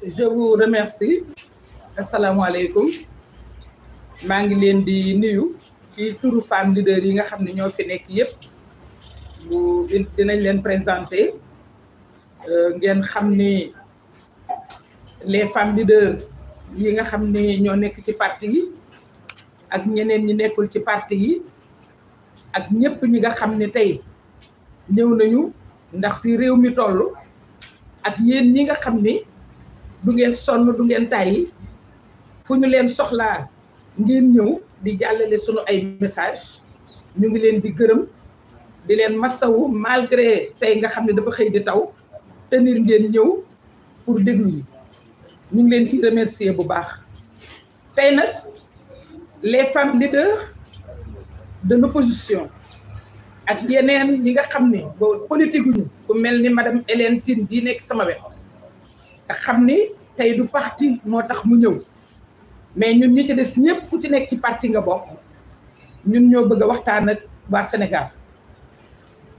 Je vous remercie. Asalaamaaleykum. maa ngi leen di nuyu ci turu femme leader yi nga xam ne ñoo fi nekk yëpp bu dinañ leen présenter ngeen xam ni les femmes leaders yi nga xam ne ñoo nekk ci parti yi ak ñeneen ñi nekkul ci parti yi ak ñëpp ñi nga xam ne tey ñëw nañu ndax fi réew mi toll ak yéen ñi nga xam ni du ngeen sonn du ngeen tàyyi fu ñu leen soxlaa ngeen ñëw di jàllale sunu ay message ñu ngi leen di gërëm di leen massawu malgré tey nga xam ne dafa xëy di taw tenir ngeen ñëw pour déglu yi ñu ngi leen ci remercier bu baax tey nag les femmes leaders de l'opposition ak yeneen ñi nga xam ne boo politique ñu ku mel ni madame Hélène Tine bii nekk sama wet nga xam ni tey du parti moo tax mu ñëw mais ñun ñi ci des ñëpp ku ci nekk ci parti nga bokk ñun ñoo bëgg a waxtaan ak waa Sénégal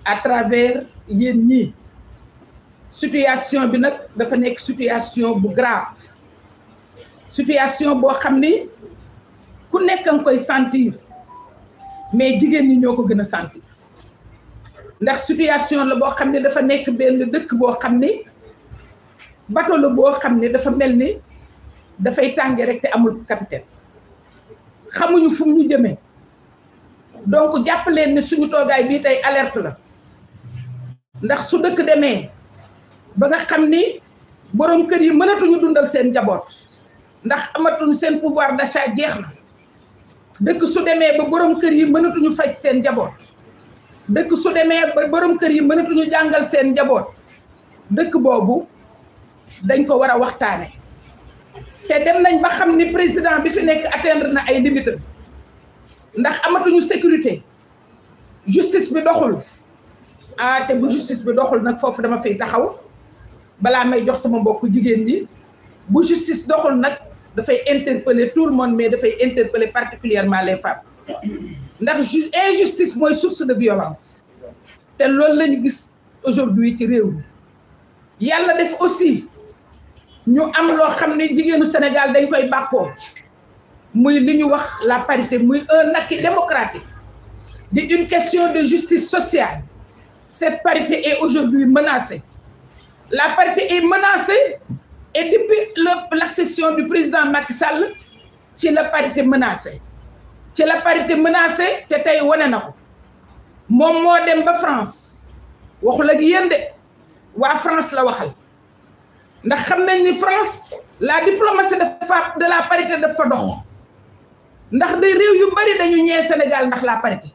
à travers yéen ñii situation bi nag dafa nekk situation bu grave situation boo xam ni ku nekk nga koy sentir mais jigéen ñi ñoo ko gën a sentir ndax situation la boo xam ne dafa nekk benn dëkk boo xam ni bateau la boo xam ne dafa mel ni dafay tànge rek te amul capitaine xamuñu fu ñu jëmee donc jàpp leen ne suñu toogaay bii tey alerte la ndax su dëkk demee ba nga xam ni borom kër yi mënatuñu dundal seen njaboot ndax amatuñu seen pouvoir d'achat jeex na dëkk su demee ba borom kër yi mënatuñu faj seen njaboot dëkk su demee ba borom kër yi mënatuñu jàngal seen njaboot dëkk boobu dañ ko war a waxtaane te dem nañ ba xam ni président bi fi nekk atteindre na ay limites ndax amatuñu sécurité justice bi doxul te bu justice bi doxul nag foofu dama fiy taxaw balaa may jox sama mbokk jigéen ñi bu justice doxul nag dafay interpeller tout le monde mais dafay interpeller particulièrement les femmes ndax injustice mooy source de violence te loolu lañu gis aujourd'hui ci réew mi yàlla def aussi ñu am loo xam ne jigéenu Sénégal dañ koy bàkkoo muy li ñu wax la parité muy un acquis démocratique di une question de justice sociale. Cette parité est aujourd'hui menacée. La parité est menacée et depuis l'accession du président Macky Sall ci la parité menacée ci la parité menacée te tey wane na ko moom moo dem ba France waxul ak yéen de waa France la waxal ndax xam nañ ni France la diplomatie de la parité dafa dox ndax de réew yu bari dañu ñee Sénégal ndax la parité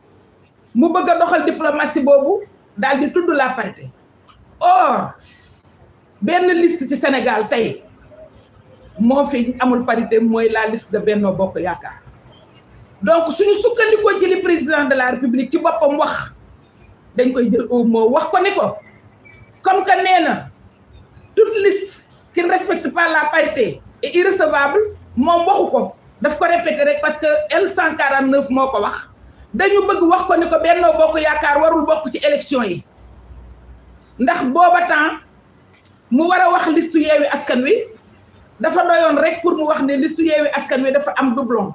mu bëgg a doxal diplomatie boobu daal di tudd la parité or benn liste ci Sénégal tey moo fi amul parité mooy la liste de Benno Bokk Yaakaar donc suñu sukkandikoo ci li président de la République ci boppam wax dañ koy jël au mot wax ko ni ko comme que nee na toute liste qui ne respecte pas la parité est irrecevable moom waxu ko daf ko répété rek parce que L149 moo ko wax dañu bëgg wax ko ni ko Benno Bokk Yaakaar warul bokk ci élection yi ndax booba temps mu war a wax liste Yewwi Askan Wi dafa doyoon rek pour mu wax ne liste Yewwi Askan Wi dafa am doublon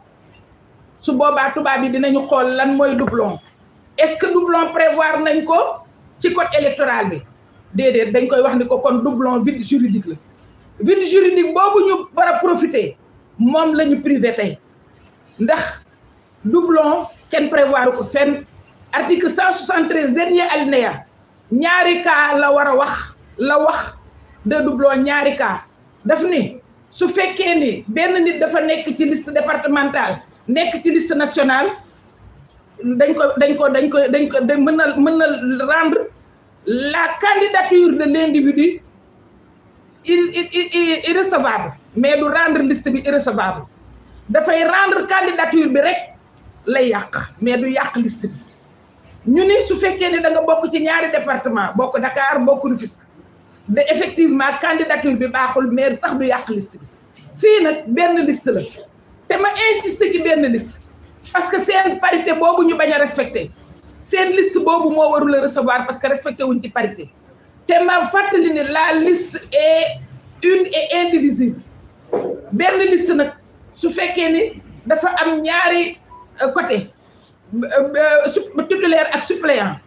su boobaa tubaab yi dinañu xool lan mooy doublon est-ce que doublon prévoir nañ ko ci code électoral bi déedéet dañ koy wax ni ko kon doublon vide juridique la vide juridique boobu ñu war a profiter moom la ñu privé tey ndax doublon kenn prévoir ko fenn article 173 dernier alinéa ñaari cas la war a wax de doublon ñaari cas daf ni su fekkee ni benn nit dafa nekk ci liste départementale nekk ci liste nationale dañ ko mën na rendre la candidature de l'individu irrecevable mais du rendre liste bi irrecevable dafay rendre candidature bi rek lay yàq mais du yàq liste bi ñu ni su fekkee ni da nga bokk ci ñaari département bokk Dakar bokk Rufisque de effectivement candidature bi baaxul mais sax du yàq liste bi fii nag benn liste la te ma insister ci benn liste parce que seen parité boobu ñu bañ a respecté seen liste boobu moo warul a recevoir parce que respecté wuñ ci parité te ma fàttali ni la liste est une et indivisible benn liste nag su fekkee ni dafa am ñaari côté titulaire ak suppléant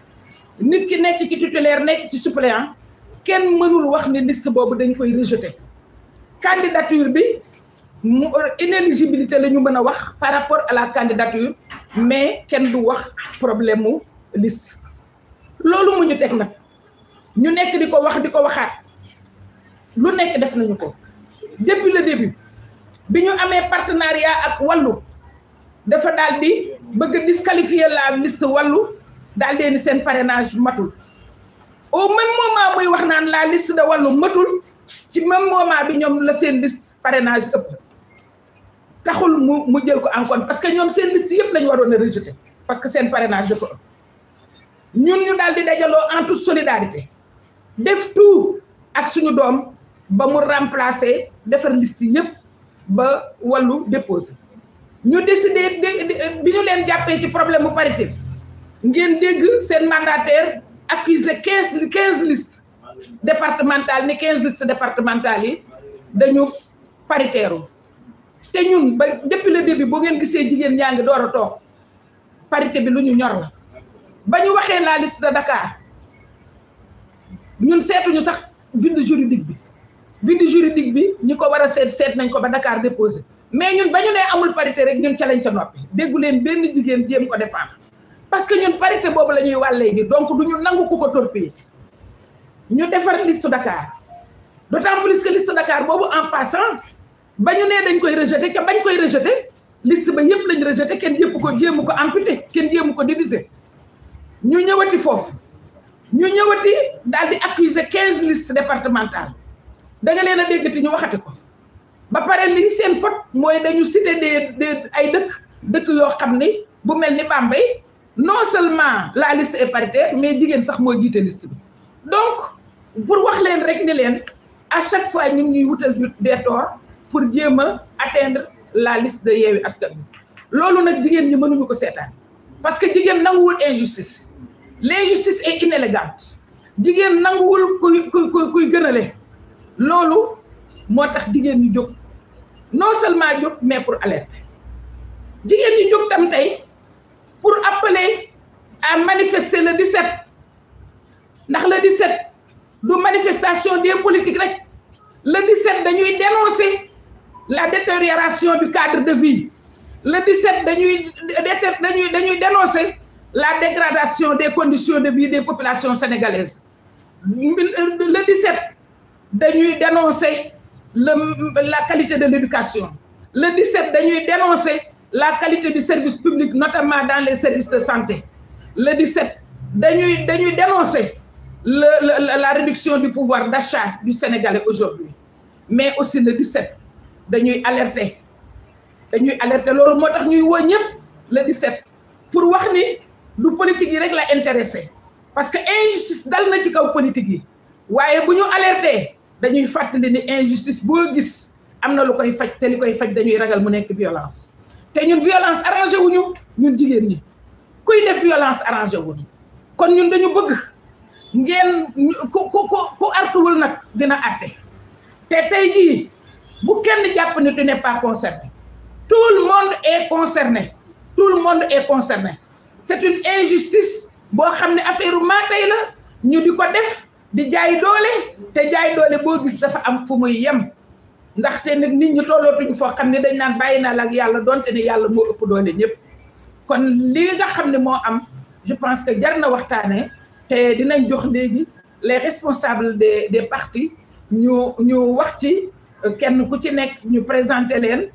nit ki nekk ci titulaire nekk ci suppléant kenn mënul wax ni liste boobu dañ koy rejeter candidature bi inéligibilité la ñu mën a wax par rapport à la candidature mais kenn du wax problème mu liste loolu mu ñu teg nag ñu nekk di ko wax di ko waxaat lu nekk def nañu ko depuis le début bi ñu amee partenariat ak wàllu dafa daal di bëgg disqualifier la liste wàllu daal di ni seen parrainage matul au même moment muy wax naan la liste de wàllu matul ci même moment bi ñoom la seen liste parrainage ëpp taxul mu jël ko en compte parce que ñoom seen liste yëpp lañu waroon a rejeter parce que seen parrainage dafa ëpp ñun ñu daal di dajaloo en toute solidarité def tout ak suñu doom ba mu remplacer defar liste yëpp ba wàllu déposé ñu décidé bi ñu leen jàppee ci problème mu parité ngeen dégg seen mandataire accusé 15 listes départementales ni 15 listes départementales yi dañu paritaire te ñun ba depuis le début boo ngeen gisee jigéen ñaa ngi door a toog parité bi lu ñu ñor la ba ñu waxee la liste de Dakar ñun seetuñu sax vide juridique bi ñi ko war a seet nañ ko ba Dakar déposé mais ñun ba ñu nee amul parité rek ñun ca lañ ca noppi déggu leen benn jigéen jéem ko défendre parce que ñun parité boobu la ñuy wàllee ji donc du ñu nangu ku ko torpiller ñu defar liste Dakar d'autant plus que liste Dakar boobu en passant ba ñu nee dañ koy rejeté ca bañ koy rejeté liste ba yëpp lañ rejeté kenn jéemu ko amputé kenn jéemu ko divisé ñu ñëwati foofu ñu ñëwati daal di accuser 15 listes départementales da nga leen a déggati ñu waxati ko ba pare li seen faute mooy dañu cité des ay dëkk yoo xam ni bu mel ni Bambey non seulement la liste est paritaire mais jigéen sax moo jiite liste bi donc pour wax leen rek ni leen à chaque fois ñu ngi ñuy wutal des torts pour jéem a atteindre la liste de Yewwi Askan Wi loolu nag jigéen ñi mënuñu ko seetaan parce que jigéen nanguwul injustice l'injustice est inélégante jigéen nanguwul kuy gënale loolu moo tax jigéen ñi jóg non seulement jóg mais pour alerter jigéen ñi jóg tam tey pour appeler à manifester le 17 ndax le 17 du manifestation des politiques rek le 17 dañuy dénoncer la détérioration du cadre de vie le 17 dañuy dénoncer la dégradation des conditions de vie des populations sénégalaises le 17 dañuy dénoncer la qualité de l'éducation le 17 dañuy dénoncer la qualité du service public notamment dans les services de santé le 17 dañuy dénoncer la réduction du pouvoir d'achat du Sénégalais aujourd'hui mais aussi le 17 dañuy alerter loolu moo tax ñuy woo ñëpp le 17 pour wax ni du politique yi rek la intéressé parce que injustice dal na ci kaw politique yi waaye bu ñu alerter dañuy fàttali ni injustice boo gis am na lu koy faj te li koy faj dañuy ragal mu nekk violence te ñun violence arrangé wuñu ñun jigéen ñi kuy def violence arrangé wuñu kon ñun dañu bëgg ngeen ku artuwul nag dina àtte te tey jii bu kenn jàpp ni tu n'es pas concerné tout le monde est concerné c'est une injustice boo xam ne affaire maa tey la ñu di ko def di jaay doole te jaay doole boo gis dafa am fu muy yem ndaxte nag nit ñi tollootuñu foo xam ne dañ naan bàyyi naa la ak yàlla donte ne yàlla moo ëpp doole ñëpp kon li nga xam ne moo am je pense que jar na waxtaanee te dinañ jox léegi les responsables des partis ñu wax ci kenn ku ci nekk ñu présenter leen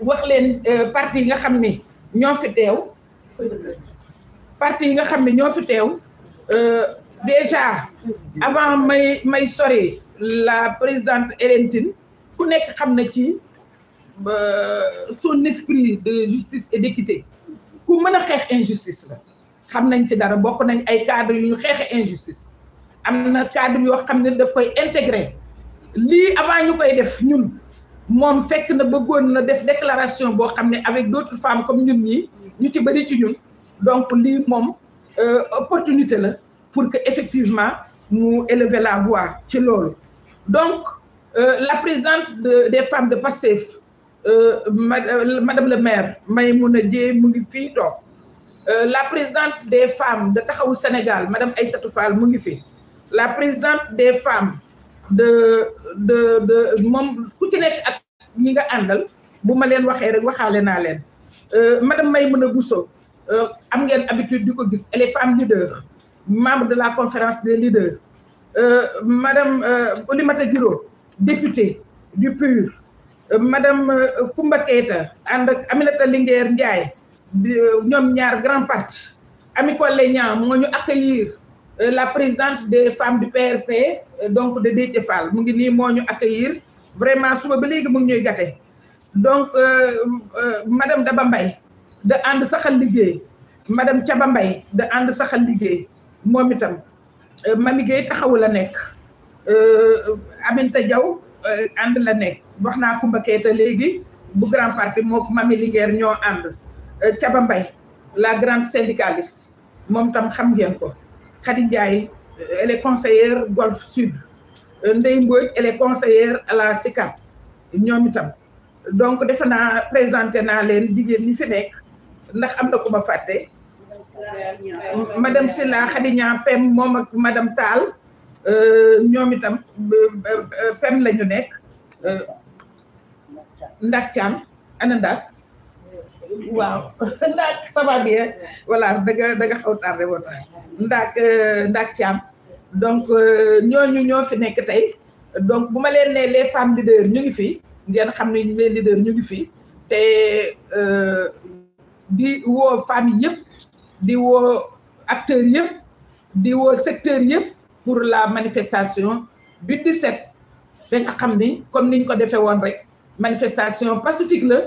wax leen parti yi nga xam ne ñoo fi teew déjà avant may sori la présidente Hélène Tine ku nekk xam na ci son esprit de justice et d'équité ku mën a xeex injustice la xam nañ ci dara bokk nañ ay cadre yu ñu xeexe injustice am na cadre yoo xam ne daf koy intégrer lii avant ñu koy def ñun moom fekk na bëggoon na def déclaration boo xam ne avec d'autres femmes comme ñun ñii ñu ci bëri ci ñun donc lii moom opportunité la pour que effectivement mu élever la voix ci loolu Donc la présidente des femmes de Pastef madame le maire Maïmouna Dièye mu ngi fii toog la présidente des femmes de Taxawu Sénégal madame Aïssatou Fall mu ngi fi la présidente des femmes de moom ku ci nekk ak ñi nga àndal bu ma leen waxee rek waxaale naa leen madame Maïmouna Bousso am ngeen habitude di ko gis elle est femme leader membre de la conférence des leaders madame Oulimata Guiro députée du PUR madame Koumba Keita ànd ak Aminata Linguère Ndiaye ñoom ñaar grand parti Ami Collé Niang moo ñu accueillir la présidente des femmes du PRP donc de Déthié Fall mu ngi nii moo ñu accueillir vraiment suba ba léegi mu ngi ñuy gâté donc madame Daba Mbaye de ànd saxal liggéey madame Thiaba Mbaye de ànd saxal liggéey moom itam Mami Gueye Taxawu la nekk Aminata Diaw ànd la nekk wax naa Koumba Keita léegi bu grand parti moo Mami Linguère ñoo ànd Thiaba Mbaye la grande syndicaliste moom tam xam ngeen ko Khady Ndiaye elle est conseillère Golf Sud Ndeye Mbodj elle est conseillère à la SICAP ñoom itam donc defe naa présenté naa leen jigéen ñi fi nekk ndax am na ku ma fàtte madame Silla Khady Niang Pem moom ak madame Tall ñoom itam Pem la ñu nekk Ndak Thiam ana Ndak waaw Ndak ça va bien voilà da nga xaw tardé boo tax Ndak Thiam donc ñooñu ñoo fi nekk tey donc bu ma leen ne les femmes leaders ñu ngi fi ngeen xam ne les leaders ñu ngi fi te di woo femmes yëpp di woo acteurs yëpp di woo secteurs yëpp pour la manifestation du 17 ba nga xam ni comme niñ ko defee woon rek manifestation pacifique la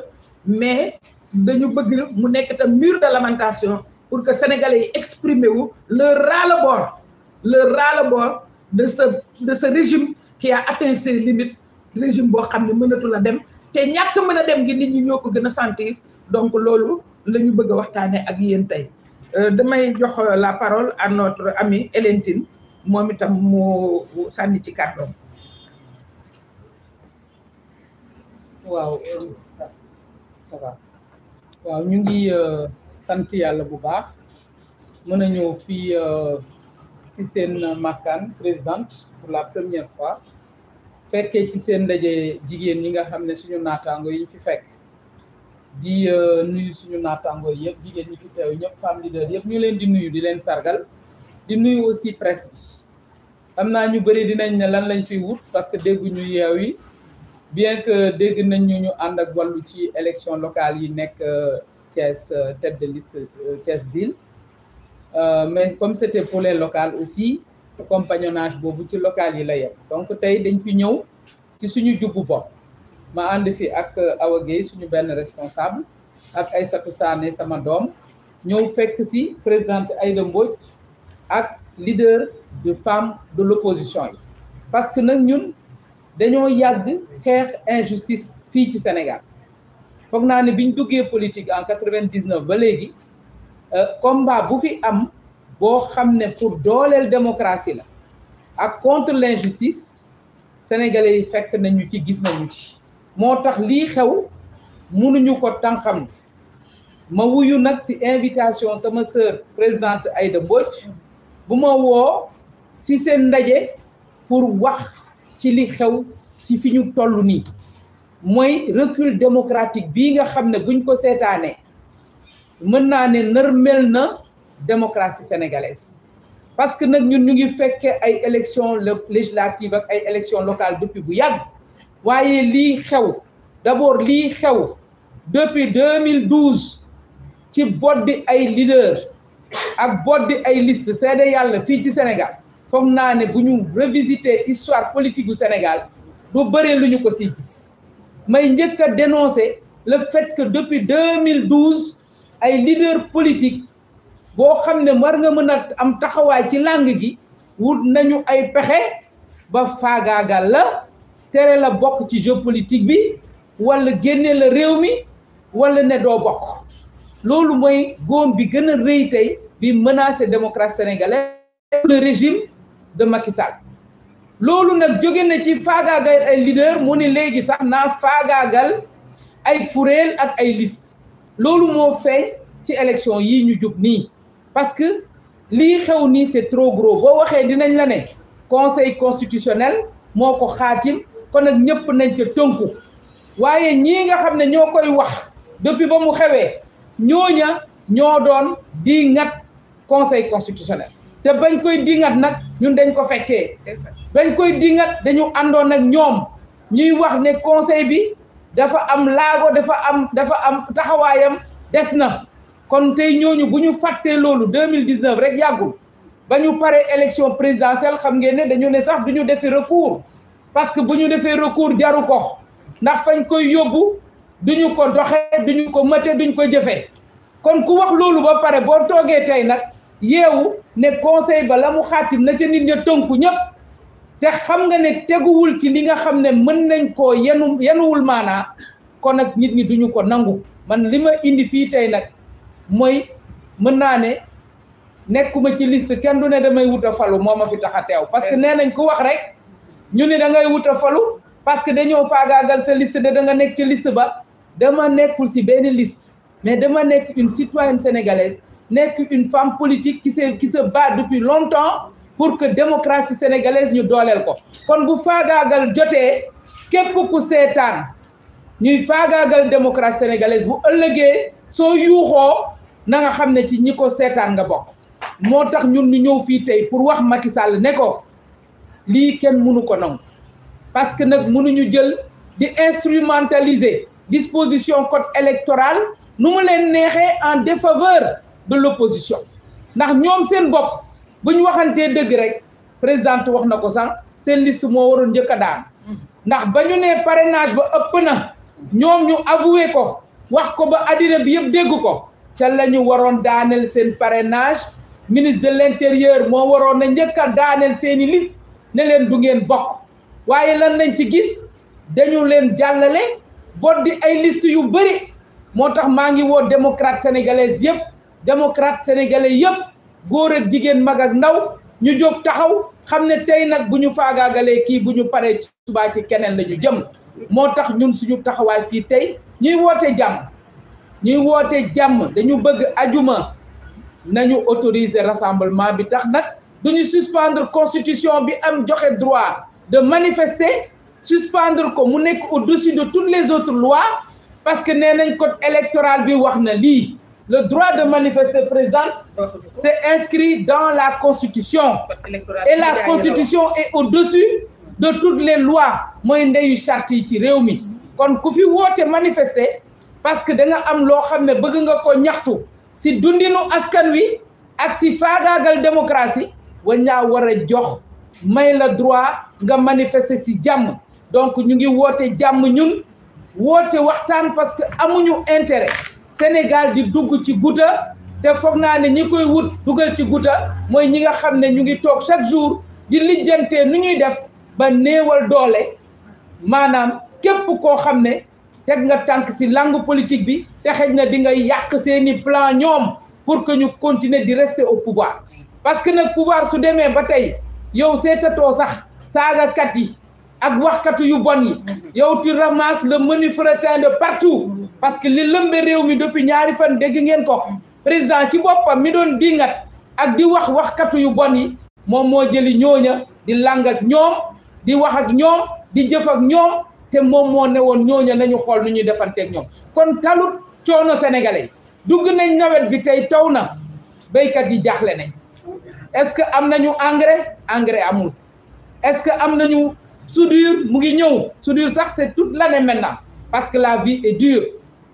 mais dañu bëgg mu nekk tam mur de lamentation pour que sénégalais yi exprimer wu le ras-le-bol de ce régime qui a atteint ses limites régime boo xam ne mënatul a dem te ñàkk mën a dem gi nit ñi ñoo ko gën a sentir donc loolu la ñu bëgg a waxtaanee ak yéen tey damay jox la parole à notre amie Hélène Tine moom itam moo sànni ci kàddoom. waaw ça va waaw ñu ngi sant yàlla bu baax mën a ñëw fii si seen makkaan présidente pour la première fois fekkee ci seen ndaje jigéen ñi nga xam ne suñu naataango yi ñu fi fekk di nuyu suñu naataango yëpp jigéen ñi fi teew ñëpp femme leader yëpp ñu leen di nuyu di leen sargal di nuyu aussi presse bi xam naa ñu bëri dinañ ne lan lañ fi wut parce que dégguñu Yewwi bien que dégg nañ ñu ànd ak wàllu ci élection locale yi nekk Thiès tête de liste Thiès ville mais comme c'était pour les locales aussi compagnonnage boobu ci local yi la yem donc tey dañ fi ñëw ci suñu jubbu bopp ma ànd fi ak Awa Gueye suñu benn responsable ak Aïssatou Sané sama doom ñëw fekk si présidente Aïda Mbodj ak leader de femmes de l'opposition yi parce que nag ñun dañoo yàgg xeex injustice fii ci Sénégal foog naa ne biñ duggee politique en 99 ba léegi combat bu fi am boo xam ne pour dooleel démocratie la ak contre l'injustice sénégalais yi fekk nañu ci gis nañu ci moo tax lii xew mënuñu ko tànqam ma wuyu nag ci invitation sama sœur présidente Aïda Mbodj bu ma woo ci seen ndaje pour wax ci li xew ci fi ñu toll nii mooy recul démocratique bii nga xam ne buñ ko seetaanee mën naa ne nërmel na démocratie sénégalaise parce que nag ñun ñu ngi fekkee ay élections législatives ak ay élections locales depuis bu yàgg waaye lii xew d'abord lii xew depuis 2012 ci boddi ay leader ak boddi ay liste seede yàlla fii ci Sénégal foog naa ne bu ñu revisiter histoire politique du Sénégal du bëree lu ñu ko siy gis may njëkk a dénoncer le fait que depuis 2012 ay leader politique boo xam ne war nga mën a am taxawaay ci langue gi wut nañu ay pexe ba faagaagal la tere la bokk ci jeu politique bi wala génne la réew mi wala ne doo bokk loolu mooy góom bi gën a rëy tey bi menacer démocratie sénégalaise le régime de Macky Sall loolu nag jóge na ci faagaagal ay leader mu ni léegi sax naa faagaagal ay kuréel ak ay liste loolu moo feeñ ci élection yii ñu jub nii parce que lii xew nii c'est trop gros boo waxee dinañ la ne conseil constitutionnel moo ko xaatim kon nag ñëpp nañ ca tënku waaye ñii nga xam ne ñoo koy wax depuis ba mu xewee ñooña ñoo doon di ngat conseil constitutionnel te bañ koy dingat nag ñun dañ ko fekkee bañ koy dingat dañu àndoon ak ñoom ñuy wax ne conseil bi dafa am laago dafa am taxawaayam des na kon tey ñooñu bu ñu fàttee loolu 2019 rek yàggul ba ñu paree élection présidentielle xam ngeen ne dañu ne sax du ñu defi recours parce que bu ñu defee recours jaru ko ndax fañ koy yóbbu duñu ko doxee duñu ko mëte duñ ko jëfee kon ku wax loolu ba pare boo toogee tey nag yeewu ne conseil ba la mu xaatim na ca nit ña tënku ñëpp te xam nga ne teguwul ci li nga xam ne mën nañ koo yenuwul maanaa kon nag nit ñi duñu ko nangu man li ma indi fii tey nag mooy mën naa ne nekkuma ci liste kenn du ne damay wut a falu moo ma fi tax a teew parce que nee nañ ku wax rek ñu ne da ngay wut a falu parce que dañoo faagaagal sa liste de da nga nekk ci liste ba dama nekkul si benn liste mais dama nekk une citoyenne sénégalaise nekk une femme politique qui se bat depuis longtemps pour que démocratie sénégalaise ñu dooleel ko kon bu faagaagal jotee képp ku seetaan ñuy faagaagal démocratie sénégalaise bu ëllëgee soo yuuxoo na nga xam ne ci ñi ko seetaan nga bokk moo tax ñun ñu ñëw fii tey pour wax Macky Sall ne ko lii kenn mënu ko nangu parce que nag mënuñu jël di instrumentaliser disposition code électoral nu mu leen neexee en défaveur de l'opposition ndax ñoom seen bopp bu ñu waxantee dëgg rek présidente wax na ko sànq seen liste moo waroon njëkk a daan ndax ba ñu nee parrainage ba ëpp na ñoom ñu avoué ko wax ko ba addina bi yëpp dégg ko ca la ñu waroon daaneel seen parrainage ministre de l'intérieur moo waroon na njëkk a daaneel seeni liste ne leen du ngeen bokk waaye lan lañ ci gis dañu leen jàllale bot di ay liste yu bëri moo tax maa ngi woo démocrate sénégalaise yëpp démocrate sénégalais yëpp góor ak jigéen mag ak ndaw ñu jóg taxaw xam ne tey nag bu ñu faagaagalee kii bu ñu paree subaa ci keneen la ñu jëm moo tax ñun suñu taxawaay fii tey ñuy woote jàmm dañu bëgg ajuma nañu autoriser rassemblement bi tax nag duñu suspendre constitution bi am joxe droit de manifester suspendre ko mu nekk au-dessus de toutes les autres lois parce que nee nañ code électoral bi wax na lii le droit de manifester présidente c'est inscrit dans la constitution et la constitution est au-dessus de toutes les lois mooy ndeyu charte yi ci réew mi kon ku fi woote manifester parce que da nga am loo xam ne bëgg nga ko ñaxtu si dundinu askan wi ak si faagaagal démocratie wañaa war a jox may la droit nga manifester si jàmm donc ñu ngi woote jàmm ñun woote waxtaan parce que amuñu intérêt Sénégal di dugg ci guta te foog naa ne ñi koy wut dugal ci guta mooy ñi nga xam ne ñu ngi toog chaque jour di lijjantee nu ñuy def ba néewal doole maanaam képp koo xam ne teg nga tànk si langue politique bi te xëj na di nga yàq seeni plan ñoom pour que ñu continuer di rester au pouvoir parce que nag pouvoir su demee ba tey yow seetatoo sax saagakat yi ak waxkatu yu bon yi yow tu ramasses le menu fretin de partout parce que li lëmbe réew mi depuis ñaari fan dégg ngeen ko président ci boppam mi doon dingat ak di waxkatu yu bon yi moom moo jëli ñooña di lang ak ñoom di wax ak ñoom di jëf ak ñoom te moom moo ne woon ñooña nañu xool nu ñuy defanteeg ñoom kon talut coono sénégalais dugg nañ nawet bi tey taw na béykat yi jaaxle nañ est-ce que am nañu engrais amul est-ce que am nañu soudure mu ngi ñëw soudure sax c'est toute l'année maintenant parce que la vie est dure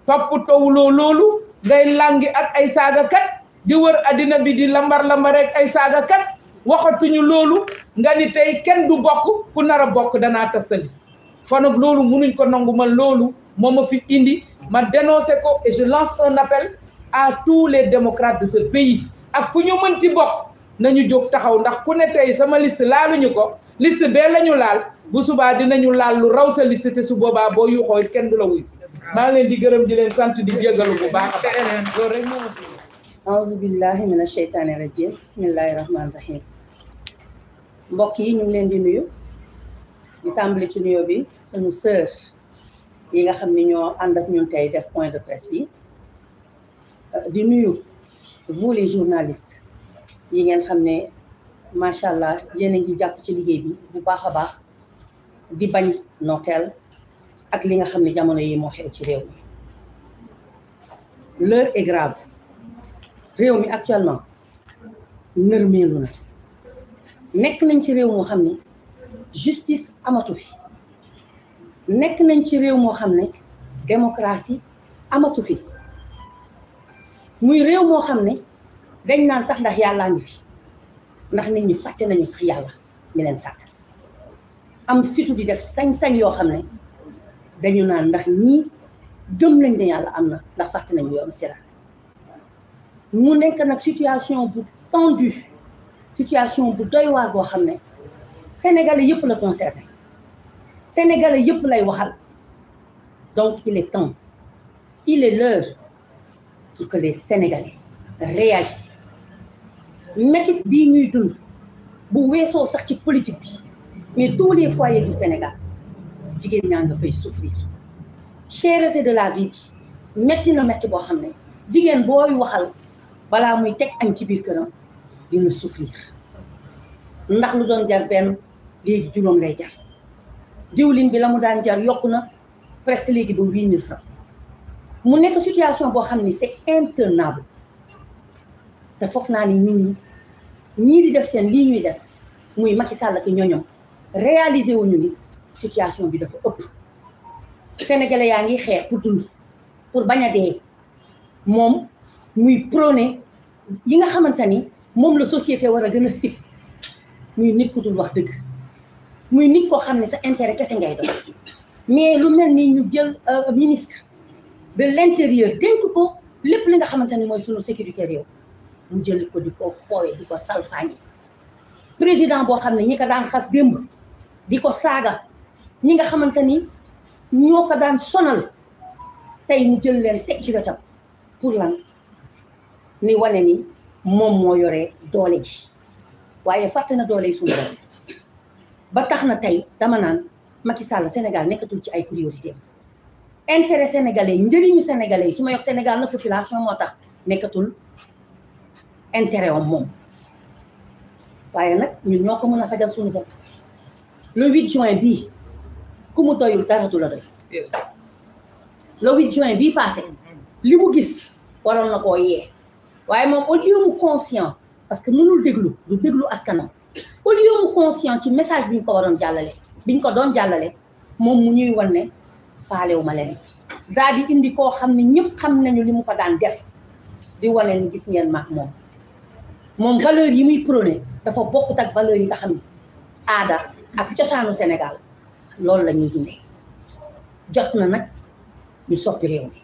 topp tawuloo loolu ngay langi ak ay saagakat di wër addina bi di lambar rek ay saagakat waxatuñu loolu nga ni tey kenn du bokk ku nar a bokk danaa tas sa liste kon nag loolu munuñ ko nangu man loolu moo ma fi indi ma dénoncé ko et je lance un appel à tous les démocrates de ce pays ak fu ñu mënti bokk nañu jóg taxaw ndax ku ne tey sama liste laaluñu ko liste bee lañu laal bu subaa dinañu laal lu raw sa liste te su boobaa boo yuuxoo kenn du la wuy si maa ngi leen di gërëm di leen sant di jégalu bu baax a baax loolu rek moo ma fi aouzu billahi mina sheytaani rajim bismillahi rahmaani rahim mbokk yi ñu ngi leen di nuyu di tàmbali ci nuyoo bi sunu sœur yi nga xam ni ñoo ànd ak ñun tey def point de presse bi di nuyu vous les journalistes yi ngeen xam ne macha allah yéen a ngi jàpp ci liggéey bi bu baax a baax di bañ nooteel ak li nga xam ne jamono yi moo xew ci réew mi l'heure est grave réew mi actuellement nërmeelu na nekk nañ ci réew moo xam ne justice amatu fi nekk nañ ci réew moo xam ne démocratie amatu fi muy réew moo xam ne dañ naan sax ndax yàllaa ngi fi ndax nit ñi fàtte nañu sax yàlla mi leen sàkk am fitu di def sañ-sañ yoo xam ne dañu naan ndax ñii gëm nañ ne yàlla am na ndax fàtte nañu yoonu siraat mu nekk nag situation bu tendue situation bu doy waar boo xam ne sénégalais yëpp la concerné sénégalais yëpp lay waxal donc il est temps il est l'heure pour que les sénégalais réagissent métit bii ñuy dund bu weesoo sax ci politique bi mais tous les foyers du Sénégal jigéen ñaa nga fay souffrir cherté de la vie bi métti na métti boo xam ne jigéen booy waxal balaa muy teg añ ci biir këram dina souffrir ndax lu doon jar benn léegi juróom lay jar diwlin bi la mu daan jar yokku na presque léegi ba 8000 francs mu nekk situation boo xam ni c'est intenable te foog naa ni nit ñi ñii di def seen lii ñuy def muy Macky Sall ak ñoñom réaliser wuñu ni situation bi dafa ëpp sénégalais yaa ngi xeex pour dund pour bañ a dee moom muy prôné yi nga xamante ni moom la société war a gën a sib muy nit ku dul wax dëgg muy nit koo xam ne sa intérêt kese ngay dox mais lu mel ni ñu jël ministre de l'intérieur dénk ko lépp li nga xamante ni mooy sunu sécurité réew mu jël ko di ko foowe di ko salfaañi président boo xam ne ñi ko daan xas démb di ko saaga ñi nga xamante ni ñoo ko daan sonal tey mu jël leen teg ci wetam pour lan ni wane ni moom moo yore doole ji waaye fàtte na doole yi suñu bopp ba tax na tey dama naan Macky Sall Sénégal nekkatul ci ay priorité intérêt sénégalais yi njëriñu sénégalais yi su ma yox Sénégal na population moo tax nekkatul intérêt am moom waaye nag ñun ñoo ko mën a fajal suñu bopp le 8 juin bii ku mu doyul dara du la doy le 8 juin bii passé li mu gis waroon na koo yee waaye moom au lieu mu conscient parce que mënul déglu du déglu askanam au lieu mu conscient ci message bi ñu ko waroon jàllale bi ñu ko doon jàllale moom mu ñuy wan ne faalewu ma leen daal di indi koo xam ne ñëpp xam nañu li mu ko daan def di wane ni gis ngeen maak moom valeur yi muy prôné dafa bokkut ak valeur yi nga xam ne aada ak cosaanu Sénégal loolu la ñuy dundee jot na nag ñu soppi réew mi